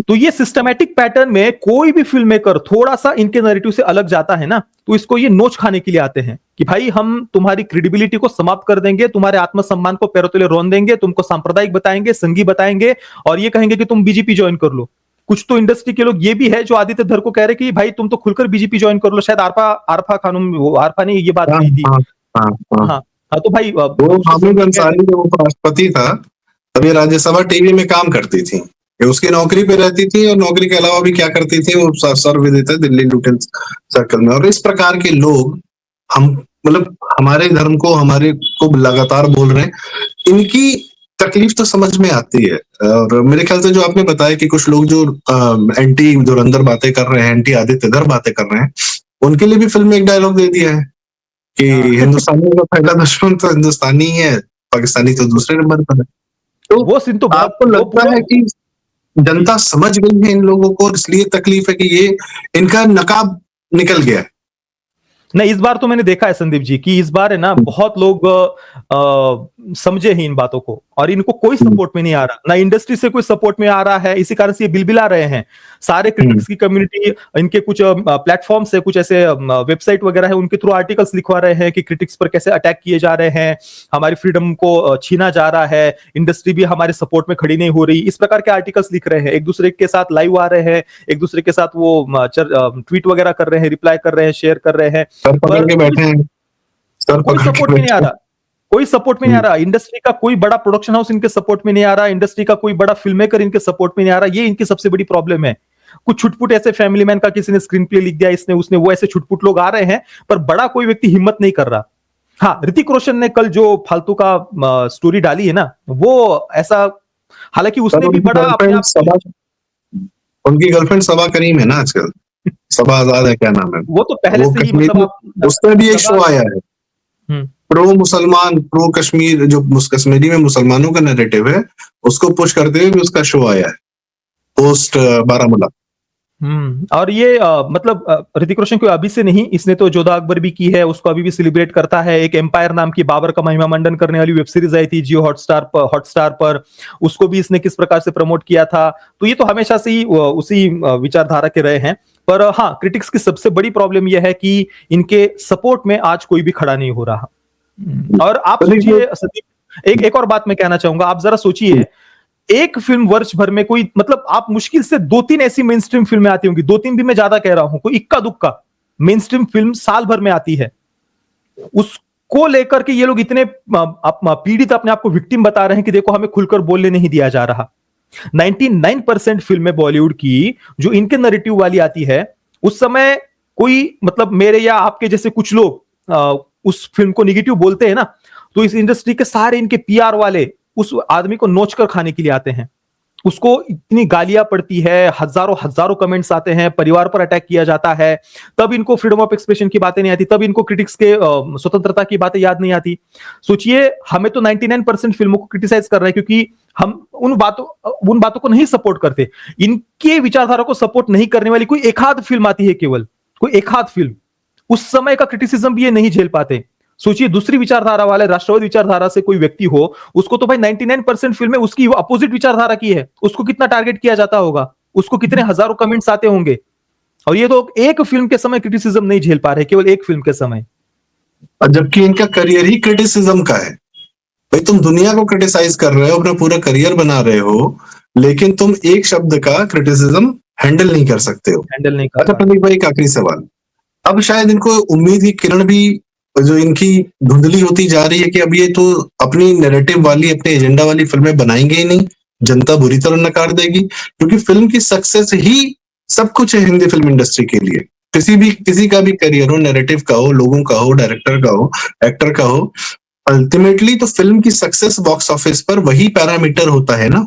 तो ये सिस्टमैटिक पैटर्न में कोई भी फिल्म मेकर थोड़ा सा इनके नैरेटिव से अलग जाता है ना, तो इसको ये नोच खाने के लिए आते हैं कि भाई हम तुम्हारी क्रेडिबिलिटी को समाप्त कर देंगे, तुम्हारे आत्मसम्मान को पैरों तले रोन देंगे, तुमको सांप्रदायिक बताएंगे, संघी बताएंगे, और ये कहेंगे कि तुम बीजेपी ज्वाइन कर लो। कुछ तो इंडस्ट्री के लोग ये भी है जो आदित्य धर को कह रहे कि भाई तुम तो खुलकर बीजेपी ज्वाइन कर लो, शायद आरफा खानम, आरफा ने ये बात कही थी। हाँ, तो भाई वो हामिद अंसारी जब उपराष्ट्रपति था तब ये राज्यसभा टीवी में काम करती थी। ये उसकी नौकरी पे रहती थी और नौकरी के अलावा भी क्या करती थी, वो सर्वविदित दिल्ली लुटेंस सर्कल में। और इस प्रकार के लोग हम मतलब हमारे धर्म को, हमारे को लगातार बोल रहे हैं, इनकी तकलीफ तो समझ में आती है। और मेरे ख्याल से जो आपने बताया कि कुछ लोग जो एंटी धुरंधर बातें कर रहे हैं, एंटी आदित्यधर बातें कर रहे हैं, उनके लिए भी फिल्म में एक डायलॉग दे दिया है कि हाँ। हिंदुस्तानियों का पहला दुश्मन तो हिंदुस्तानी ही है, पाकिस्तानी तो दूसरे नंबर पर है। तो वो सीन तो बहुत आपको वो लगता पूरा है कि जनता समझ गई है इन लोगों को, इसलिए तकलीफ है कि ये इनका नकाब निकल गया है? नहीं, इस बार तो मैंने देखा है संदीप जी कि इस बार है ना बहुत लोग समझे ही इन बातों को, और इनको कोई सपोर्ट में नहीं आ रहा, ना इंडस्ट्री से कोई सपोर्ट में आ रहा है। इसी कारण से ये बिलबिला रहे हैं। सारे क्रिटिक्स की कम्युनिटी, इनके कुछ प्लेटफॉर्म्स है, कुछ ऐसे वेबसाइट वगैरह है, उनके थ्रू आर्टिकल्स लिखवा रहे हैं कि क्रिटिक्स पर कैसे अटैक किए जा रहे हैं, हमारी फ्रीडम को छीना जा रहा है, इंडस्ट्री भी हमारे सपोर्ट में खड़ी नहीं हो रही। इस प्रकार के आर्टिकल्स लिख रहे हैं, एक दूसरे के साथ लाइव आ रहे हैं, एक दूसरे के साथ वो ट्वीट वगैरह कर रहे हैं, रिप्लाई कर रहे हैं, शेयर कर रहे हैं, सर पकड़ पर के बैठे हैं, सर कोई पकड़ के सपोर्ट में नहीं आ बैठे रहा। कोई सपोर्ट में नहीं आ रहा। इंडस्ट्री का कोई बड़ा प्रोडक्शन हाउस इनके सपोर्ट में नहीं आ रहा, इंडस्ट्री का कोई बड़ा फिल्म मेकर इनके सपोर्ट में नहीं आ रहा। ये इनकी सबसे बड़ी प्रॉब्लम है। कुछ छुटपुट ऐसे फैमिली मैन का किसी ने स्क्रीन प्ले लिख दिया, इसने उसने, वो ऐसे छुटपुट लोग आ रहे हैं, पर बड़ा कोई व्यक्ति हिम्मत नहीं कर रहा। हाँ, ऋतिक रोशन ने कल जो फालतू का स्टोरी डाली है ना, वो ऐसा, हालांकि सर उसने भी उनकी बड़ा अपने गर्लफ्रेंड आप सबा, उनकी गर्लफ्रेंड सबा करीम है ना आजकल, सबा आजाद है, क्या नाम है, वो तो पहले वो से ही मतलब कश्मीरी, आप उसका भी एक सवाल। शो आया है, हम्म। प्रो मुसलमान, प्रो कश्मीर, जो कश्मीरी में मुसलमानों का नैरेटिव है, उसको पुश करते हुए भी उसका शो आया है, पोस्ट बारामूला। और ये मतलब ऋतिक रोशन को अभी से नहीं, इसने तो जोधा अकबर भी की है, उसको अभी भी सेलिब्रेट करता है। एक एम्पायर नाम की बाबर का महिमा मंडन करने वाली वेब सीरीज आई थी जियो हॉटस्टार पर, उसको भी इसने किस प्रकार से प्रमोट किया था। तो ये तो हमेशा से ही उसी विचारधारा के रहे हैं। पर हाँ, क्रिटिक्स की सबसे बड़ी प्रॉब्लम यह है कि इनके सपोर्ट में आज कोई भी खड़ा नहीं हो रहा। और आप तो देखिए, सोचिए संदीप, एक और बात मैं कहना चाहूंगा, आप जरा सोचिए, एक फिल्म वर्ष भर में कोई, मतलब आप मुश्किल से 2-3 ऐसी मेन स्ट्रीम फिल्में आती होंगी, 2-3 भी मैं ज्यादा कह रहा हूं, कोई इक्का दुक्का मेन स्ट्रीम फिल्म साल भर में आती है, उसको लेकर के ये लोग इतने पीड़ित, अपने आप को विक्टिम बता रहे हैं कि देखो हमें खुलकर बोलने नहीं दिया जा रहा। 99% फिल्में बॉलीवुड की जो इनके नैरेटिव वाली आती है, उस समय कोई, मतलब मेरे या आपके जैसे कुछ लोग उस फिल्म को निगेटिव बोलते हैं ना, तो इस इंडस्ट्री के सारे इनके पीआर वाले उस आदमी को नोच कर खाने के लिए आते हैं। उसको इतनी गालियां पड़ती है, हजारों हजारों कमेंट्स आते हैं, परिवार पर अटैक किया जाता है, तब इनको फ्रीडम ऑफ एक्सप्रेशन की बातें नहीं आती, तब इनको क्रिटिक्स के स्वतंत्रता की बातें याद नहीं आती। सोचिए, हमें तो 99% फिल्मों को क्रिटिसाइज कर रहे हैं क्योंकि हम उन बातों को नहीं सपोर्ट करते। इनके विचारधारा को सपोर्ट नहीं करने वाली कोई एक आध फिल्म आती है, केवल कोई एक आध फिल्म, उस समय का क्रिटिसिज्म भी ये नहीं झेल पाते। सोचिए, दूसरी विचारधारा वाले, राष्ट्रवादी विचारधारा से कोई व्यक्ति हो, उसको तो भाई 99% फिल्में उसकी अपोजिट विचारधारा की है, उसको कितना टारगेट किया जाता होगा, उसको कितने हजारों कमेंट्स आते होंगे। और ये तो एक फिल्म के समय क्रिटिसिज्म नहीं झेल पा रहे, केवल एक फिल्म के समय। जबकि इनका करियर ही क्रिटिसिज्म का है। भाई तुम दुनिया को क्रिटिसाइज कर रहे हो, अपना पूरा करियर बना रहे हो, लेकिन तुम एक शब्द का क्रिटिसिज्म हैंडल नहीं कर सकते हो। हैंडल नहीं कर अच्छा पा प्रदीप भाई, एक आखिरी सवाल। अब शायद इनको उम्मीद की किरण भी जो इनकी धुंधली होती जा रही है कि अब ये तो अपनी नैरेटिव वाली, अपने एजेंडा वाली फिल्में बनाएंगे ही नहीं, जनता बुरी तरह नकार देगी, क्योंकि फिल्म की सक्सेस ही सब कुछ है हिंदी फिल्म इंडस्ट्री के लिए। किसी का भी करियर हो, नैरेटिव का हो, लोगों का हो, डायरेक्टर का हो, एक्टर का हो, अल्टीमेटली तो फिल्म की सक्सेस बॉक्स ऑफिस पर वही पैरामीटर होता है ना।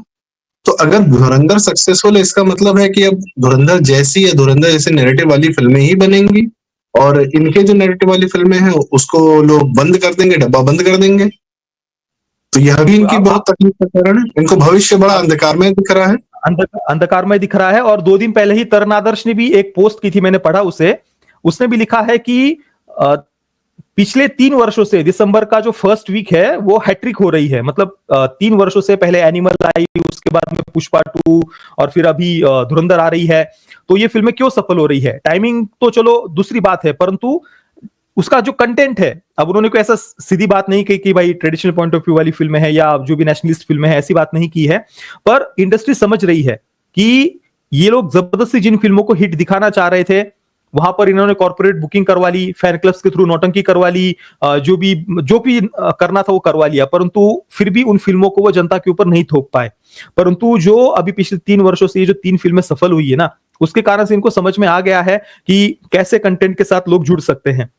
तो अगर धुरंधर सक्सेसफुल है, इसका मतलब है कि अब धुरंधर जैसी या धुरंधर जैसे नैरेटिव वाली फिल्में ही बनेंगी, और इनके जो नैरेटिव वाली फिल्में हैं उसको लोग बंद कर देंगे, डब्बा बंद कर देंगे। तो यह भी इनकी बहुत तकलीफ का कारण है। इनको भविष्य बड़ा अंधकार में दिख रहा है, अंधकार में दिख रहा है। और 2 दिन पहले ही तरुण आदर्श ने भी एक पोस्ट की थी, मैंने पढ़ा उसे, उसने भी लिखा है कि पिछले 3 वर्षों से दिसंबर का जो फर्स्ट वीक है वो हैट्रिक हो रही है। मतलब 3 वर्षों से पहले एनिमल आई, उसके बाद में पुष्पा 2, और फिर अभी धुरंधर आ रही है। तो ये फिल्में क्यों सफल हो रही है? टाइमिंग तो चलो दूसरी बात है, परंतु उसका जो कंटेंट है, अब उन्होंने कोई ऐसा सीधी बात नहीं की कि भाई ट्रेडिशनल पॉइंट ऑफ व्यू वाली फिल्में है या जो भी नेशनलिस्ट फिल्में है, ऐसी बात नहीं की है। पर इंडस्ट्री समझ रही है कि ये लोग जबरदस्ती जिन फिल्मों को हिट दिखाना चाह रहे थे, वहां पर इन्होंने कॉर्पोरेट बुकिंग करवा ली, फैन क्लब्स के थ्रू नौटंकी करवा ली, जो भी करना था वो करवा लिया, परंतु फिर भी उन फिल्मों को वो जनता के ऊपर नहीं थोप पाए। परंतु जो अभी पिछले 3 वर्षों से ये जो 3 फिल्में सफल हुई है ना, उसके कारण से इनको समझ में आ गया है कि कैसे कंटेंट के साथ लोग जुड़ सकते हैं।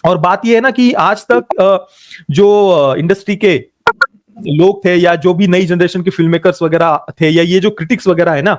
और बात यह है ना कि आज तक जो इंडस्ट्री के लोग थे या जो भी नई जनरेशन के फिल्म मेकर्स वगैरह थे या ये जो क्रिटिक्स वगैरह है ना,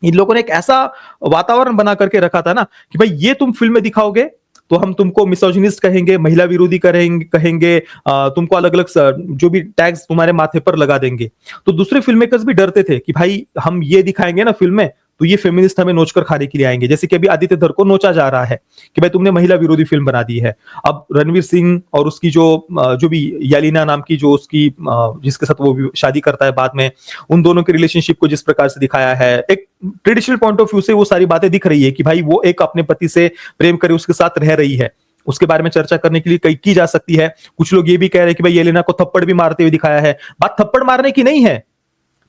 इन लोगों ने एक ऐसा वातावरण बना करके रखा था ना कि भाई ये तुम फिल्म में दिखाओगे तो हम तुमको मिसोजिनिस्ट कहेंगे, महिला विरोधी कहेंगे, तुमको अलग अलग जो भी टैग्स तुम्हारे माथे पर लगा देंगे। तो दूसरे फिल्म मेकर्स भी डरते थे कि भाई हम ये दिखाएंगे ना फिल्म में तो ये फेमिनिस्ट हमें नोच कर खाने के लिए आएंगे, जैसे कि अभी आदित्य धर को नोचा जा रहा है कि भाई तुमने महिला विरोधी फिल्म बना दी है। अब रणवीर सिंह और उसकी जो भी यालिना नाम की जो उसकी जिसके साथ वो भी शादी करता है बाद में, उन दोनों के रिलेशनशिप को जिस प्रकार से दिखाया है, एक ट्रेडिशनल पॉइंट ऑफ व्यू से वो सारी बातें दिख रही है कि भाई वो एक अपने पति से प्रेम करे उसके साथ रह रही है, उसके बारे में चर्चा करने के लिए कई की जा सकती है। कुछ लोग ये भी कह रहे हैं कि भाई येलेना को थप्पड़ भी मारते हुए दिखाया है। बात थप्पड़ मारने की नहीं है,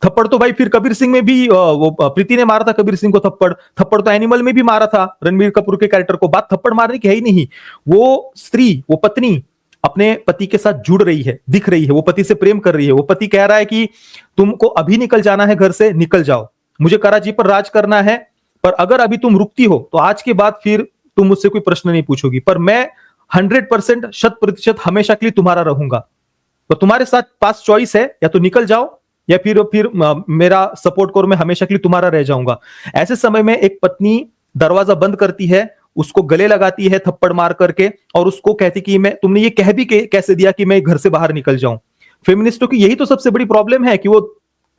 थप्पड़ तो भाई फिर कबीर सिंह में भी वो प्रीति ने मारा था कबीर सिंह को थप्पड़ तो एनिमल में भी मारा था रणबीर कपूर के कैरेक्टर को। बात थप्पड़ मारने की है ही नहीं। वो स्त्री, वो पत्नी अपने पति के साथ जुड़ रही है, दिख रही है, वो पति से प्रेम कर रही है। वो पति कह रहा है कि तुमको अभी निकल जाना है घर से, निकल जाओ, मुझे कराची पर राज करना है, पर अगर अभी तुम रुकती हो तो आज के बाद फिर तुम मुझसे कोई प्रश्न नहीं पूछोगी, पर मैं 100% 100% हमेशा के लिए तुम्हारा रहूंगा। तो तुम्हारे साथ पास चॉइस है, या तो निकल जाओ या फिर मेरा सपोर्ट करो, मैं हमेशा के लिए तुम्हारा रह जाऊंगा। ऐसे समय में एक पत्नी दरवाजा बंद करती है, उसको गले लगाती है थप्पड़ मार करके, और उसको कहती कि मैं, तुमने ये कह भी कैसे दिया कि मैं घर से बाहर निकल जाऊं। फेमिनिस्टों की यही तो सबसे बड़ी प्रॉब्लम है कि वो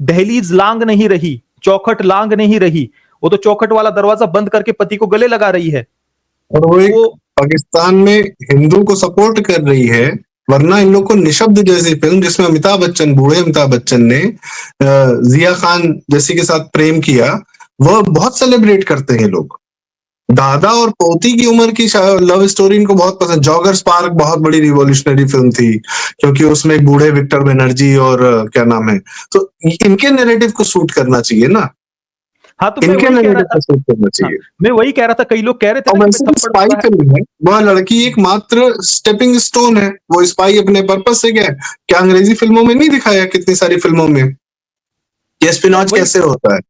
दहलीज लांग नहीं रही, चौखट लांग नहीं रही, वो तो चौखट वाला दरवाजा बंद करके पति को गले लगा रही है। और वो एक पाकिस्तान में हिंदू को सपोर्ट कर रही है, वरना इन लोग को निशब्द जैसी फिल्म जिसमें अमिताभ बच्चन, बूढ़े अमिताभ बच्चन ने जिया खान जैसी के साथ प्रेम किया, वह बहुत सेलिब्रेट करते हैं लोग। दादा और पोती की उम्र की लव स्टोरी इनको बहुत पसंद। जॉगर्स पार्क बहुत बड़ी रिवॉल्यूशनरी फिल्म थी, क्योंकि उसमें बूढ़े विक्टर बनर्जी और क्या नाम है, तो इनके नैरेटिव को सूट करना चाहिए ना। हाँ, तो मैं वही कह रहा था, कई लोग कह रहे थे स्पाई फिल्म है, वह लड़की एक मात्र स्टेपिंग स्टोन है, वो स्पाई अपने पर्पस से गया। क्या अंग्रेजी फिल्मों में नहीं दिखाया, कितनी सारी फिल्मों में ये स्पिनॉच कैसे होता है।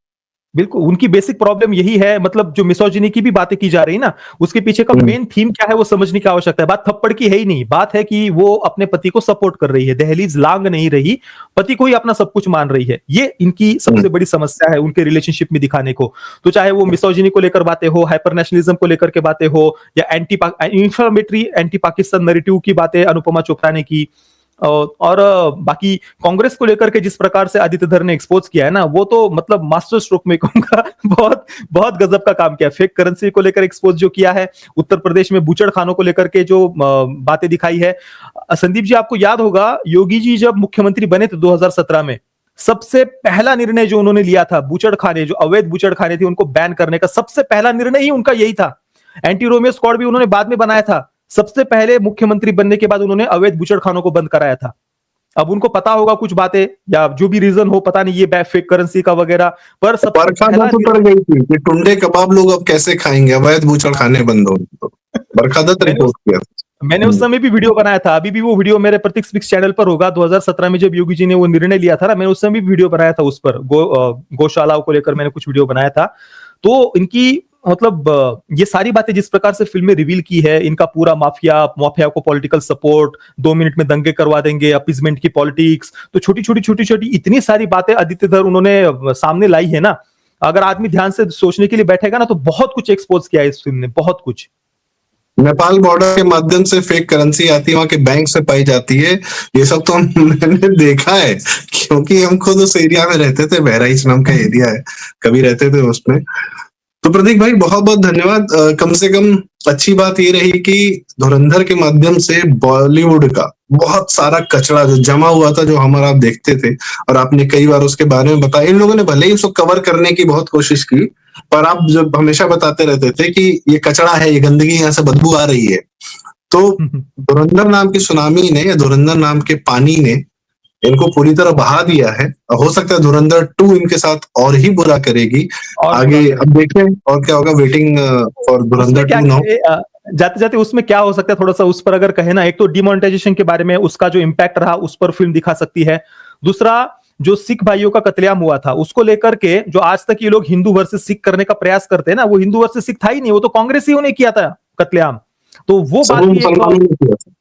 बिल्कुल, उनकी बेसिक प्रॉब्लम यही है, मतलब जो मिसोजिनी की भी बातें की जा रही ना, उसके पीछे का मेन थीम क्या है वो समझने की आवश्यकता है। बात थप्पड़ की है ही नहीं, बात है कि वो अपने पति को सपोर्ट कर रही है, दहलीज लांग नहीं रही, पति को ही अपना सब कुछ मान रही है। ये इनकी सबसे बड़ी समस्या है उनके रिलेशनशिप में दिखाने को। तो चाहे वो मिसोजिनी को लेकर बातें हो, हाइपर नेशनलिज्म को लेकर के बातें हो, या इंफ्लेमेटरी एंटी पाकिस्तान नैरेटिव की बातें अनुपमा चोपड़ा ने की, और बाकी कांग्रेस को लेकर के जिस प्रकार से आदित्य धर ने एक्सपोज किया है ना, वो तो मतलब मास्टर स्ट्रोक में कहूंगा, बहुत बहुत गजब का काम किया। फेक करेंसी को लेकर एक्सपोज जो किया है, उत्तर प्रदेश में बूचड़ खानों को लेकर के जो बातें दिखाई है। संदीप जी, आपको याद होगा योगी जी जब मुख्यमंत्री बने थे 2017 में, सबसे पहला निर्णय जो उन्होंने लिया था, बूचड़ खाने, जो अवैध बूचड़ खाने थे उनको बैन करने का, सबसे पहला निर्णय ही उनका यही था। एंटी रोमियो स्क्वाड भी उन्होंने बाद में बनाया था, सबसे पहले मुख्यमंत्री बनने के बाद उन्होंने अवैध बूचड़खानों को बंद कराया था। अब उनको पता होगा कुछ बातें, या जो भी रीजन हो, पता नहीं, ये फेक करेंसी का वगैरह, पर सबसे पहला तो पड़ गई थी कि टुंडे कबाब लोग अब कैसे खाएंगे, अवैध बूचड़खाने बंद हो। तो बरखादत रिपोर्ट किया, मैंने उस समय भी वीडियो बनाया था, अभी भी वो वीडियो मेरे प्रतीक स्पीक्स चैनल पर होगा। 2017 में जब योगी जी ने वो निर्णय लिया था ना, मैंने उस समय भी वीडियो बनाया था, उस पर गौशालाओं को लेकर मैंने कुछ वीडियो बनाया था। तो इनकी मतलब ये सारी बातें जिस प्रकार से फिल्म में रिवील की है, इनका पूरा माफिया को पॉलिटिकल सपोर्ट, 2 मिनट में दंगे करवा देंगे, अपीजमेंट की पॉलिटिक्स, तो छोटी छोटी इतनी सारी बातें आदित्य धर उन्होंने सामने लाई है ना। अगर आदमी ध्यान से सोचने के लिए बैठेगा ना, तो बहुत कुछ एक्सपोज किया है इस फिल्म ने, बहुत कुछ। नेपाल बॉर्डर के माध्यम से फेक करेंसी आती है, वहां के बैंक से पाई जाती है, ये सब तो मैंने देखा है, क्योंकि हम खुद उस एरिया में रहते थे, बहराइच नाम का एरिया है, कभी रहते थे उसमें। तो प्रतीक भाई बहुत बहुत धन्यवाद। कम से कम अच्छी बात ये रही कि धुरंधर के माध्यम से बॉलीवुड का बहुत सारा कचरा जो जमा हुआ था, जो हमारा आप देखते थे, और आपने कई बार उसके बारे में बताया। इन लोगों ने भले ही उसको कवर करने की बहुत कोशिश की, पर आप जब हमेशा बताते रहते थे कि ये कचरा है, ये गंदगी, यहाँ से बदबू आ रही है। तो धुरंधर नाम की सुनामी ने, या धुरंधर नाम के पानी ने इनको पूरी तरह बहा दिया है। हो सकता है धुरंधर 2 इनके साथ और ही बुरा करेगी और आगे। बुरा अब देखें और क्या होगा, वेटिंग फॉर उसमें धुरंधर क्या 2 नाउ। जाते जाते उसमें क्या हो सकता है, थोड़ा सा उस पर अगर कहे ना, एक तो डिमोनेटाइजेशन के बारे में उसका जो इम्पैक्ट रहा उस पर फिल्म दिखा सकती है। दूसरा, जो सिख भाइयों का कत्लेआम हुआ था उसको लेकर के जो आज तक ये लोग हिंदू वर्सेस सिख करने का प्रयास करते हैं ना, वो हिंदू वर्सेस सिख था ही नहीं, वो तो कांग्रेसियों ने किया था कत्लेआम। तो वो सब बात भी एक मुसलमानों ने किया था।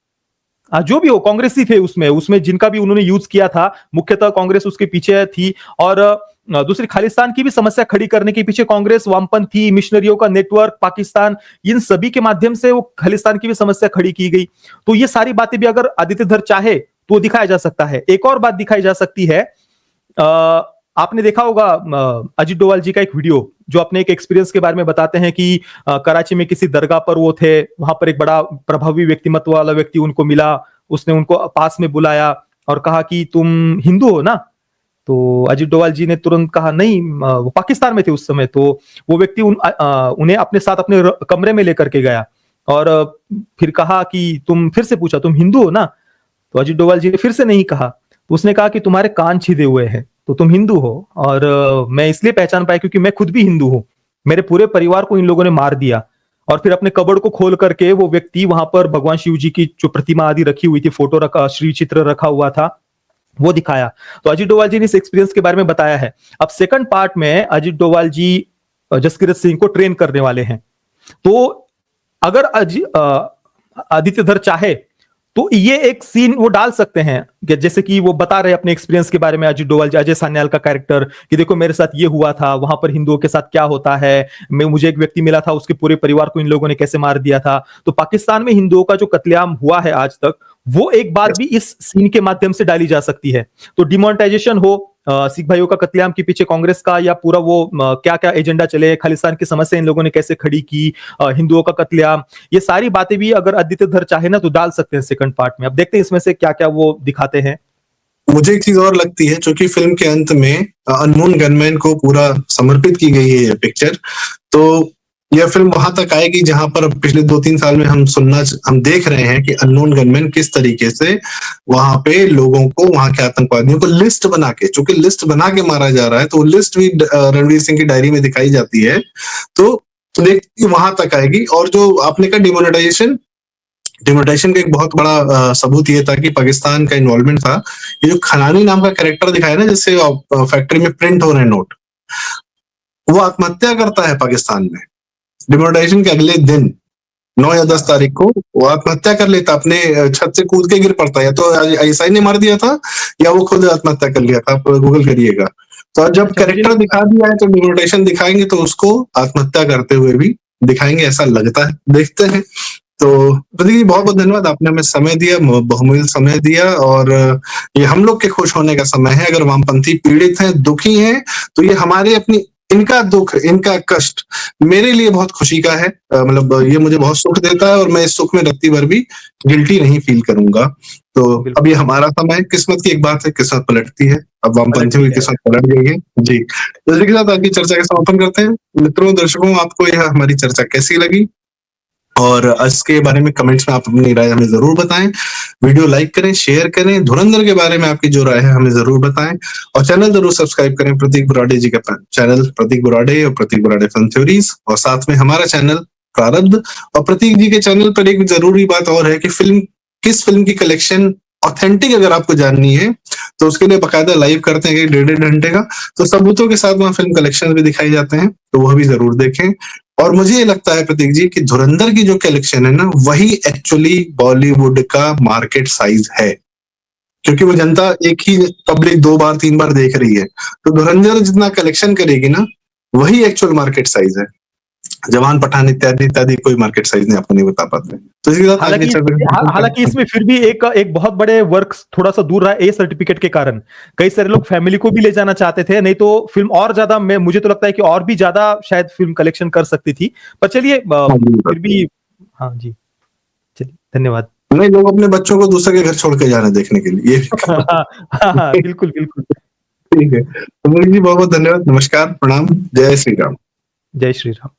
जो भी हो, कांग्रेसी थे उसमें उसमें जिनका भी उन्होंने यूज किया था, मुख्यतः कांग्रेस उसके पीछे थी। और दूसरी, खालिस्तान की भी समस्या खड़ी करने के पीछे कांग्रेस, वामपंथी मिशनरियों का नेटवर्क, पाकिस्तान, इन सभी के माध्यम से वो खालिस्तान की भी समस्या खड़ी की गई। तो ये सारी बातें भी अगर आदित्य धर चाहे तो दिखाया जा सकता है। एक और बात दिखाई जा सकती है, आपने देखा होगा अजीत डोभाल जी का एक वीडियो जो अपने एक एक्सपीरियंस के बारे में बताते हैं कि कराची में किसी दरगाह पर वो थे, वहां पर एक बड़ा प्रभावी व्यक्तिमत्व वाला व्यक्ति उनको मिला, उसने उनको पास में बुलाया और कहा कि तुम हिंदू हो ना। तो अजीत डोभाल जी ने तुरंत कहा नहीं, वो पाकिस्तान में थे उस समय। तो वो व्यक्ति उन्हें अपने साथ अपने कमरे में लेकर के गया और फिर कहा कि तुम, फिर से पूछा तुम हिंदू हो ना। तो अजीत डोभाल जी ने फिर से नहीं कहा। तो उसने कहा कि तुम्हारे कान छिदे हुए हैं तो तुम हिंदू हो, और मैं इसलिए पहचान पाया क्योंकि मैं खुद भी हिंदू हूं, मेरे पूरे परिवार को इन लोगों ने मार दिया। और फिर अपने कबड़ को खोल करके वो व्यक्ति वहां पर भगवान शिव जी की जो प्रतिमा आदि रखी हुई थी, फोटो रखा, श्री चित्र रखा हुआ था, वो दिखाया। तो अजीत डोभाल जी ने इस एक्सपीरियंस के बारे में बताया है। अब सेकंड पार्ट में अजीत डोभाल जी जसकीरत सिंह को ट्रेन करने वाले हैं। तो अगर आदित्य धर चाहे तो ये एक सीन वो डाल सकते हैं कि जैसे कि वो बता रहे अपने एक्सपीरियंस के बारे में, अजीत डोभाल जी, अजय सान्याल का कैरेक्टर, कि देखो मेरे साथ ये हुआ था, वहां पर हिंदुओं के साथ क्या होता है, मुझे एक व्यक्ति मिला था, उसके पूरे परिवार को इन लोगों ने कैसे मार दिया था। तो पाकिस्तान में हिंदुओं का जो कत्लेआम हुआ है आज तक, वो एक बात भी इस सीन के माध्यम से डाली जा सकती है। तो डिमोनेटाइजेशन हो, सिख भाइयों का कत्लेआम के पीछे कांग्रेस का या पूरा वो क्या क्या एजेंडा चले, खालिस्तान की समस्या इन लोगों ने कैसे खड़ी की, हिंदुओं का कत्लेआम, ये सारी बातें भी अगर आदित्य धर चाहे ना तो डाल सकते हैं सेकंड पार्ट में। अब देखते हैं इसमें से क्या क्या वो दिखाते हैं। मुझे एक चीज और लगती है, क्योंकि फिल्म के अंत में अननोन गनमैन को पूरा समर्पित की गई है ये पिक्चर, तो यह फिल्म वहां तक आएगी जहां पर पिछले 2-3 साल में हम देख रहे हैं कि अननोन गनमैन किस तरीके से वहां पे लोगों को, वहां के आतंकवादियों को लिस्ट बना के, चूंकि लिस्ट बना के मारा जा रहा है, तो वो लिस्ट भी रणवीर सिंह की डायरी में दिखाई जाती है। तो वहां तक आएगी। और जो आपने कहा डिमोनेटाइजेशन का एक बहुत बड़ा सबूत ये था कि पाकिस्तान का इन्वॉल्वमेंट था। ये जो खनानी नाम का कैरेक्टर दिखाया ना, जिससे फैक्ट्री में प्रिंट हो रहे हैं नोट, वो आत्महत्या करता है पाकिस्तान में डिमोनेटाइजेशन के अगले दिन, 9 या 10 तारीख को वो आत्महत्या कर लेता, अपने छत से कूद के गिर पड़ता है। या तो आईएसआई ने मार दिया था या वो खुद आत्महत्या कर लिया था, आप गूगल करिएगा। तो जब कैरेक्टर दिखा दिया है तो डिमोनेटाइजेशन दिखाएंगे तो उसको आत्महत्या करते हुए भी दिखाएंगे, ऐसा लगता है। देखते हैं। तो प्रतीक जी, बहुत बहुत धन्यवाद, आपने हमें समय दिया, बहुमूल्य समय दिया। और ये हम लोग के खुश होने का समय है। अगर वामपंथी पीड़ित हैं, दुखी हैं, तो ये हमारे अपनी, इनका दुख, इनका कष्ट मेरे लिए बहुत खुशी का है। मतलब ये मुझे बहुत सुख देता है और मैं इस सुख में रत्ती भर भी गिल्टी नहीं फील करूंगा। तो अब ये हमारा समय, किस्मत की एक बात है, किस्मत पलटती है। अब वामपंथियों की किस्मत पलट गई है जी। तो इसी के साथ आज की चर्चा का समापन करते हैं। मित्रों, दर्शकों, आपको यह हमारी चर्चा कैसी लगी और इसके बारे में कमेंट्स में आप अपनी राय हमें जरूर बताएं। वीडियो लाइक करें, शेयर करें, धुरंधर के बारे में आपकी जो राय है हमें जरूर बताएं, और चैनल जरूर सब्सक्राइब करें, प्रतीक बुराड़े जी का चैनल, प्रतीक बुराड़े और प्रतीक बुराड़े फिल्म थ्योरीज, और साथ में हमारा चैनल प्रारब्ध। और प्रतीक जी के चैनल पर एक जरूरी बात और है कि किस फिल्म की कलेक्शन ऑथेंटिक अगर आपको जाननी है तो उसके लिए बकायदा लाइव करते हैं 1.5 घंटे का, तो सबूतों के साथ वहां फिल्म कलेक्शन भी दिखाई जाते हैं, तो वह भी जरूर देखें। और मुझे ये लगता है प्रतीक जी कि धुरंधर की जो कलेक्शन है ना, वही एक्चुअली बॉलीवुड का मार्केट साइज है, क्योंकि वो जनता एक ही पब्लिक 2 बार 3 बार देख रही है। तो धुरंधर जितना कलेक्शन करेगी ना, वही एक्चुअल मार्केट साइज है। जवान, पठान इत्यादि इत्यादि कोई मार्केट साइज नहीं आपको नहीं बता पाते। तो इसके साथ हालांकि इसमें फिर भी एक बहुत बड़े वर्क थोड़ा सा दूर रहा ए सर्टिफिकेट के कारण। कई सारे लोग फैमिली को भी ले जाना चाहते थे, नहीं तो फिल्म और ज्यादा, मुझे तो लगता है कि और भी ज्यादा शायद फिल्म कलेक्शन कर सकती थी। पर चलिए फिर भी, हाँ जी, चलिए धन्यवाद। नहीं, लोग अपने बच्चों को दूसरे के घर छोड़ के जाना देखने के लिए। बिल्कुल बिल्कुल। ठीक है, तो मोदी जी बहुत बहुत धन्यवाद, नमस्कार, प्रणाम, जय श्री राम। जय श्री राम।